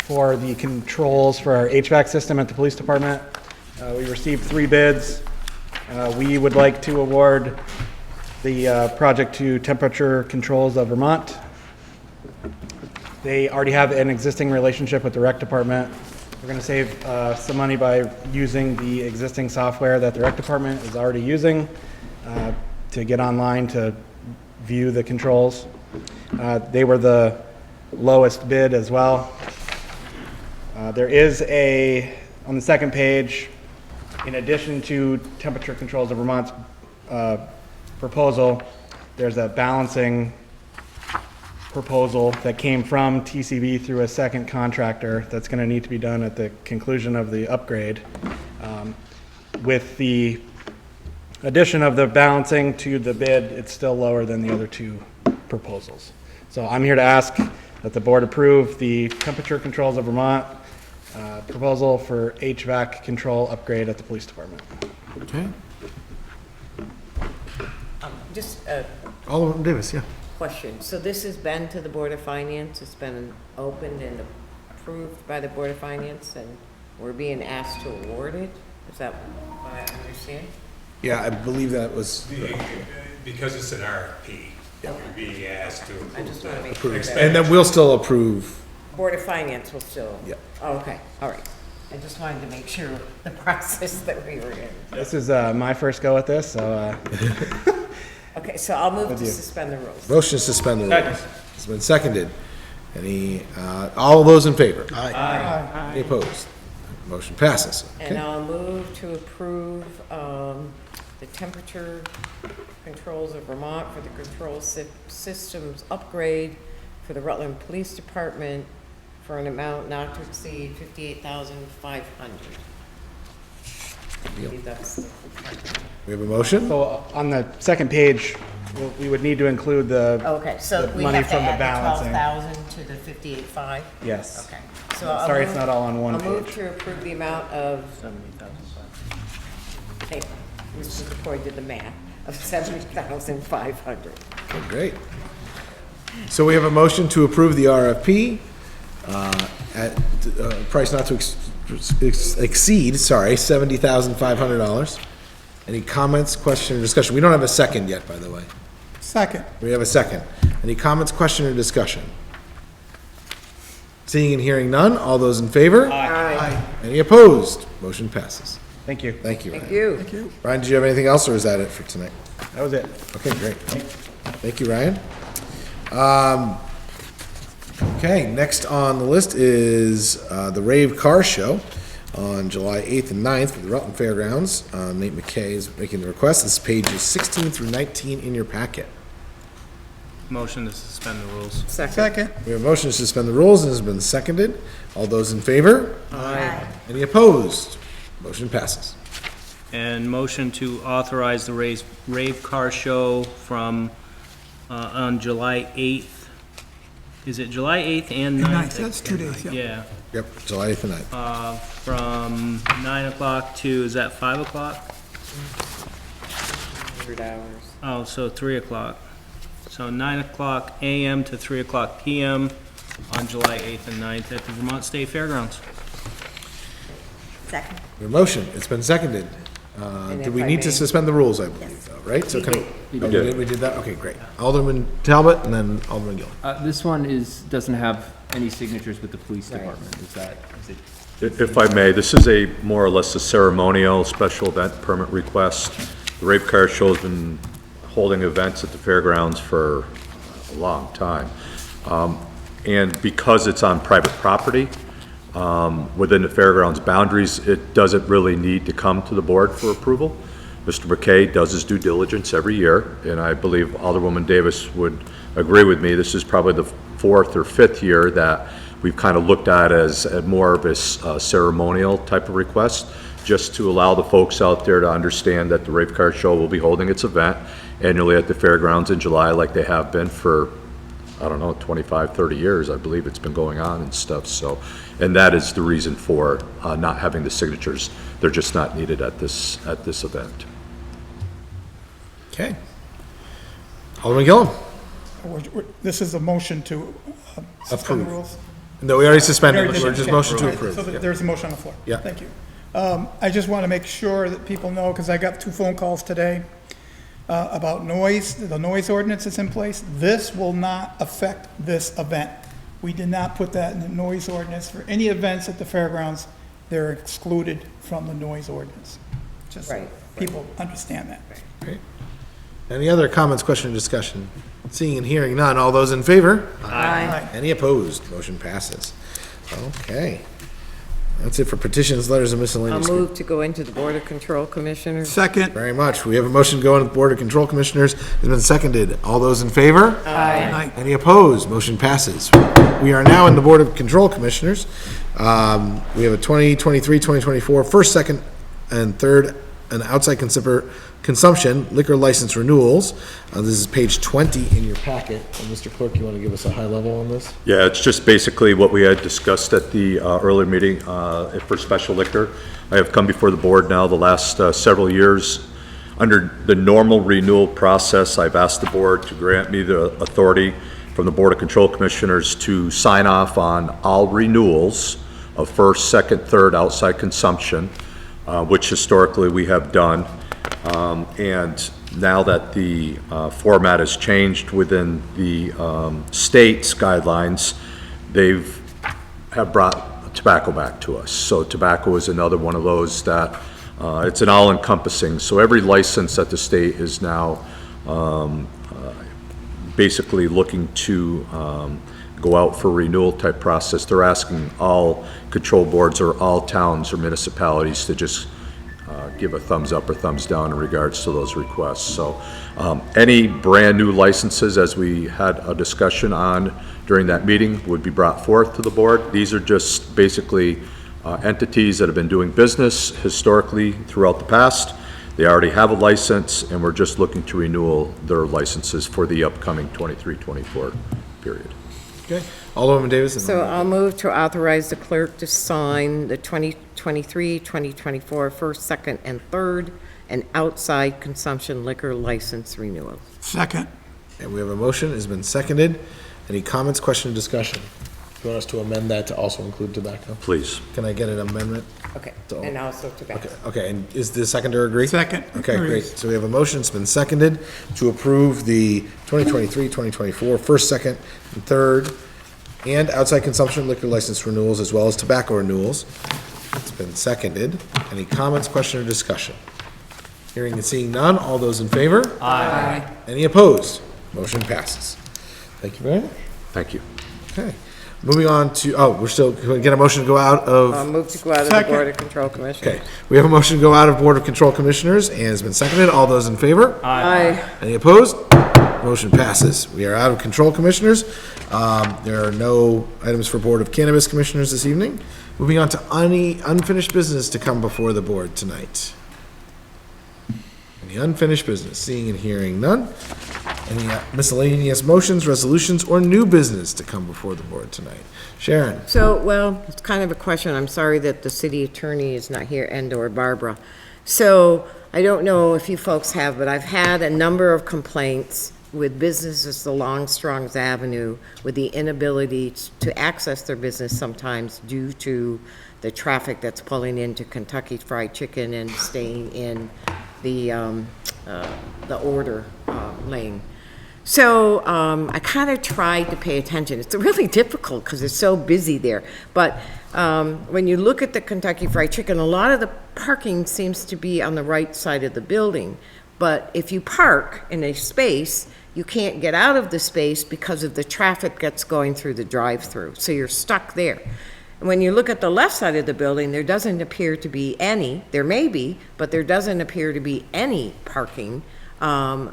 for the controls for our HVAC system at the police department. We received 3 bids. We would like to award the project to Temperature Controls of Vermont. They already have an existing relationship with the rec department. We're going to save some money by using the existing software that the rec department is already using to get online to view the controls. They were the lowest bid as well. There is on the second page, in addition to Temperature Controls of Vermont's proposal, there's a balancing proposal that came from TCB through a second contractor that's going to need to be done at the conclusion of the upgrade. With the addition of the balancing to the bid, it's still lower than the other 2 proposals. So I'm here to ask that the board approve the Temperature Controls of Vermont proposal for HVAC control upgrade at the police department.
Okay.
Just
Alderman Davis, yeah.
question. So this has been to the Board of Finance, it's been opened and approved by the Board of Finance, and we're being asked to award it? Is that what I understand?
Yeah, I believe that was.
Because it's an RFP, we're being asked to
I just want to make
Approve.
sure that.
And then we'll still approve.
Board of Finance will still?
Yep.
Oh, okay, all right. I just wanted to make sure the process that we were in.
This is my first go at this, so
Okay, so I'll move to suspend the rules.
Motion to suspend the rules. It's been seconded. All those in favor?
Aye.
Any opposed? Motion passes.
And I'll move to approve the Temperature Controls of Vermont for the control systems upgrade for the Rutland Police Department for an amount not to exceed $58,500.
We have a motion?
So on the second page, we would need to include the
Okay, so
the
we
money
have to
from the
add the
balancing.
12,000 to the 58,5?
Yes.
Okay. So I'll
Sorry,
move-
it's not all on one
I'll move
page.
to approve the amount of, hey, Mr. McCoy did the math, of $70,500.
Okay, great. So we have a motion to approve the RFP at price not to exceed, $70,500. Any comments, question, or discussion? We don't have a second yet, by the way.
Second.
We have a second. Any comments, question, or discussion? Seeing and hearing none, all those in favor?
Aye.
Any opposed? Motion passes.
Thank you.
Thank you, Ryan.
Thank you.
Ryan, did you have anything else, or is that it for tonight?
That was it.
Okay, great. Thank you, Ryan. Okay, next on the list is the Rave Car Show on July 8th and 9th for the Rutland Fairgrounds. Nate McKay is making the request. This is pages 16 through 19 in your packet.
Motion to suspend the rules.
Second.
We have a motion to suspend the rules and has been seconded. All those in favor?
Aye.
Any opposed? Motion passes.
And motion to authorize the rave car show from, on July 8th. Is it July 8th and 9th?
That's 2 days, yeah.
Yeah.
Yep, July 8th and 9th.
From 9 o'clock to, is that 5 o'clock?
100 hours.
Oh, so 3 o'clock. So 9 o'clock AM to 3 o'clock PM on July 8th and 9th at the Vermont State Fairgrounds.
Second.
Your motion, it's been seconded.
And
Do
if
we
I
need to
may-
suspend the rules, I believe, though, right? So can I? Oh, we did that? Okay, great. Alderman Talbot and then Alderman Gill.
This one doesn't have any signatures with the police department. Is it
If I may, this is a more or less a ceremonial special event permit request. The Rave Car Show's been holding events at the fairgrounds for a long time. And because it's on private property, within the fairgrounds boundaries, it doesn't really need to come to the board for approval. Mr. McKay does his due diligence every year, and I believe Alderwoman Davis would agree with me. This is probably the 4th or 5th year that we've kind of looked at as more of a ceremonial type of request, just to allow the folks out there to understand that the Rave Car Show will be holding its event annually at the fairgrounds in July, like they have been for, I don't know, 25, 30 years. I believe it's been going on and stuff. So, and that is the reason for not having the signatures. They're just not needed at this event.
Okay. Alderman Gillum.
This is a motion to suspend the
Approve.
rules.
No, we already suspended.
We already
We're
did.
just
Okay.
motion to
Right.
approve.
So
Yeah.
there's a motion on the floor.
Yeah.
Thank you. I just want to make sure that people know, because I got 2 phone calls today about noise, the noise ordinance that's in place. This will not affect this event. We did not put that in the noise ordinance. For any events at the fairgrounds, they're excluded from the noise ordinance. Just so people understand that.
Great. Any other comments, question, or discussion? Seeing and hearing none, all those in favor?
Aye.
Any opposed? Motion passes. Okay. That's it for petitions, letters, and
I'll
miscellaneous.
move to go into the Board of Control Commissioners.
Second.
Very much. We have a motion going to the Board of Control Commissioners. It's been seconded. All those in favor?
Aye.
Any opposed? Motion passes. We are now in the Board of Control Commissioners. We have a 2023-2024 first, second, and third, and outside consumption liquor license renewals. This is page 20 in your packet. And Mr. Clerk, you want to give us a high level on this?
Yeah, it's just basically what we had discussed at the earlier meeting for special liquor. I have come before the board now the last several years. Under the normal renewal process, I've asked the board to grant me the authority from the Board of Control Commissioners to sign off on all renewals of first, second, third outside consumption, which historically we have done. And now that the format has changed within the state's guidelines, have brought tobacco back to us. So tobacco is another one of those that it's an all-encompassing. So every license that the state is now basically looking to go out for renewal type process. They're asking all control boards or all towns or municipalities to just give a thumbs up or thumbs down in regards to those requests. So any brand new licenses, as we had a discussion on during that meeting, would be brought forth to the board. These are just basically entities that have been doing business historically throughout the past. They already have a license, and we're just looking to renew their licenses for the upcoming 23-24 period.
Okay. Alderwoman Davis. and
So I'll move to authorize the clerk to sign the 2023-2024 first, second, and third, and outside consumption liquor license renewals.
Second.
And we have a motion, it's been seconded. Any comments, question, discussion? Do you want us to amend that to also include tobacco?
Please.
Can I get an amendment?
Okay, and also tobacco.
Okay, and is the seconder agree?
Second.
Okay, great.
Agrees.
So we have a motion, it's been seconded to approve the 2023-2024 first, second, and third, and outside consumption liquor license renewals, as well as tobacco renewals. It's been seconded. Any comments, question, or discussion? Hearing and seeing none, all those in favor?
Aye.
Any opposed? Motion passes. Thank you very much.
Thank you.
Okay. Moving on to, we're still, can we get a motion to go out of?
I'll move to go out of the Board of Control Commissioners.
Okay, we have a motion to go out of Board of Control Commissioners, and it's been seconded. All those in favor?
Aye.
Any opposed? Motion passes. We are out of Control Commissioners. There are no items for Board of Cannabis Commissioners this evening. Moving on to any unfinished business to come before the board tonight. Any unfinished business? Seeing and hearing none. Any miscellaneous motions, resolutions, or new business to come before the board tonight? Sharon?
So, well, it's kind of a question. I'm sorry that the city attorney is not here, and/or Barbara. So, I don't know if you folks have, but I've had a number of complaints with businesses along Strong's Avenue with the inability to access their business sometimes due to the traffic that's pulling into Kentucky Fried Chicken and staying in the order lane. So I kind of tried to pay attention. It's really difficult because it's so busy there. But when you look at the Kentucky Fried Chicken, a lot of the parking seems to be on the right side of the building. But if you park in a space, you can't get out of the space because of the traffic that's going through the drive-through. So you're stuck there. And when you look at the left side of the building, there doesn't appear to be any. There may be, but there doesn't appear to be any parking,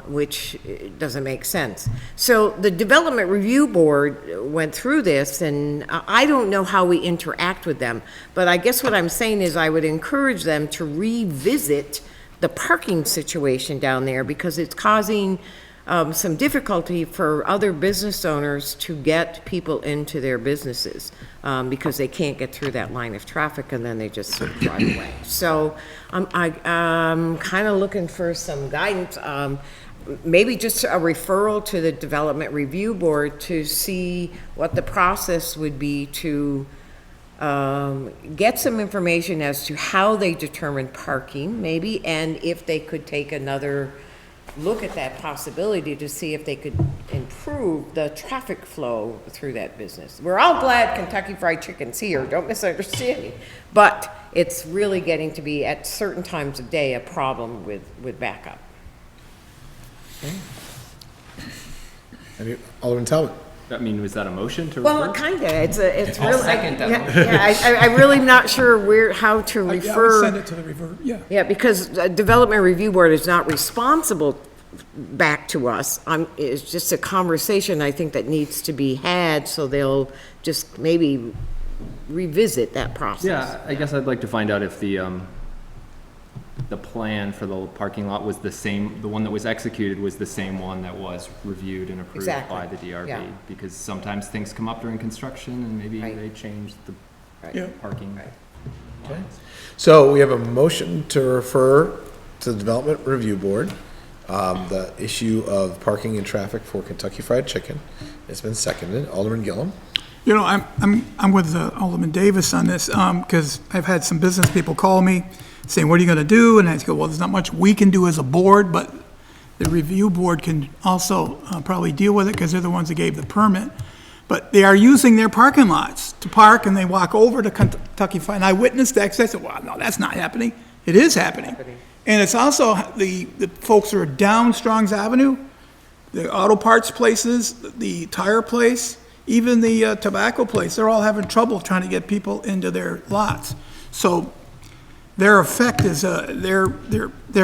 which doesn't make sense. So the Development Review Board went through this, and I don't know how we interact with them, but I guess what I'm saying is I would encourage them to revisit the parking situation down there because it's causing some difficulty for other business owners to get people into their businesses because they can't get through that line of traffic and then they just sort of drive away. So I'm kind of looking for some guidance, maybe just a referral to the Development Review Board to see what the process would be to get some information as to how they determine parking, maybe, and if they could take another look at that possibility to see if they could improve the traffic flow through that business. We're all glad Kentucky Fried Chicken's here, don't misunderstand me, but it's really getting to be at certain times of day a problem with backup.
Okay. Alderman Talbot.
I mean, was that a motion to
Well,
refer?
kind of. It's
I'll
really.
second that
I'm really not sure how to refer.
Send it to the revert, yeah.
Yeah, because the Development Review Board is not responsible back to us. It's just a conversation I think that needs to be had, so they'll just maybe revisit that process.
Yeah, I guess I'd like to find out if the plan for the parking lot was the same, the one that was executed was the same one that was reviewed and approved
Exactly.
by the DRB.
Yeah.
Because sometimes things come up during construction and maybe they change the parking.
Okay. So we have a motion to refer to the Development Review Board, the issue of parking and traffic for Kentucky Fried Chicken. It's been seconded. Alderman Gillum.
You know, I'm with Alderman Davis on this, because I've had some business people call me saying, what are you going to do? And I go, well, there's not much we can do as a board, but the review board can also probably deal with it because they're the ones that gave the permit. But they are using their parking lots to park, and they walk over to Kentucky Fried. And I witnessed that because I said, well, no, that's not happening. It is happening. And it's also the folks who are down Strong's Avenue, the auto parts places, the tire place, even the tobacco place. They're all having trouble trying to get people into their lots. So their effect is their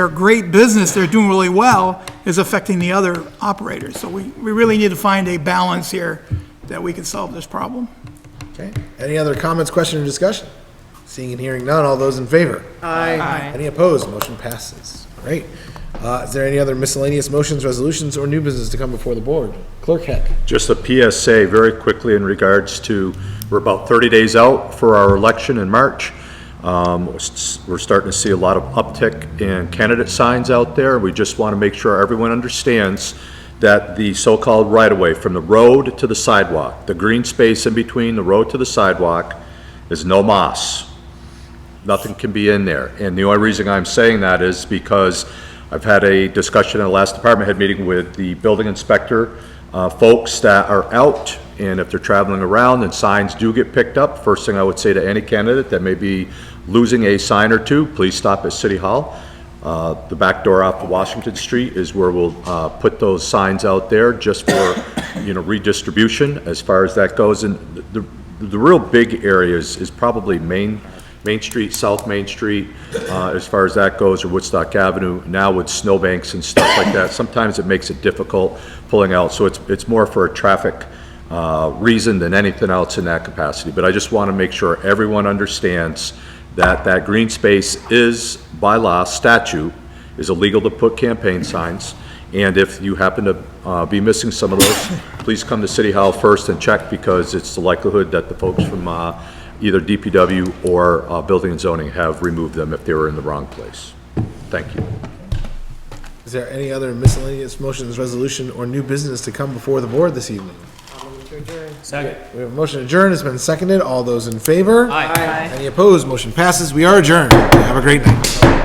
great business, they're doing really well, is affecting the other operators. So we really need to find a balance here that we can solve this problem.
Okay. Any other comments, questions, or discussion? Seeing and hearing none, all those in favor?
Aye. Aye.
Any opposed? Motion passes. Great. Is there any other miscellaneous motions, resolutions, or new business to come before the board? Clerk Heck.
Just a PSA very quickly in regards to, we're about 30 days out for our election in March. We're starting to see a lot of uptick in candidate signs out there. We just want to make sure everyone understands that the so-called right-of-way from the road to the sidewalk, the green space in between the road to the sidewalk, is no moss. Nothing can be in there. And the only reason I'm saying that is because I've had a discussion in the last department head meeting with the building inspector folks that are out, and if they're traveling around and signs do get picked up, first thing I would say to any candidate that may be losing a sign or two, please stop at City Hall. The back door off of Washington Street is where we'll put those signs out there just for, redistribution as far as that goes. And the real big areas is probably Main Street, South Main Street, as far as that goes, or Woodstock Avenue. Now with snowbanks and stuff like that, sometimes it makes it difficult pulling out. So it's more for a traffic reason than anything else in that capacity. But I just want to make sure everyone understands that that green space is, by law, statute, is illegal to put campaign signs. And if you happen to be missing some of those, please come to City Hall first and check, because it's the likelihood that the folks from either DPW or Building and Zoning have removed them if they were in the wrong place. Thank you.
Is there any other miscellaneous motions, resolution, or new business to come before the board this evening?
Second.
We have a motion to adjourn. It's been seconded. All those in favor?
Aye.
Any opposed? Motion passes. We are adjourned. Have a great night.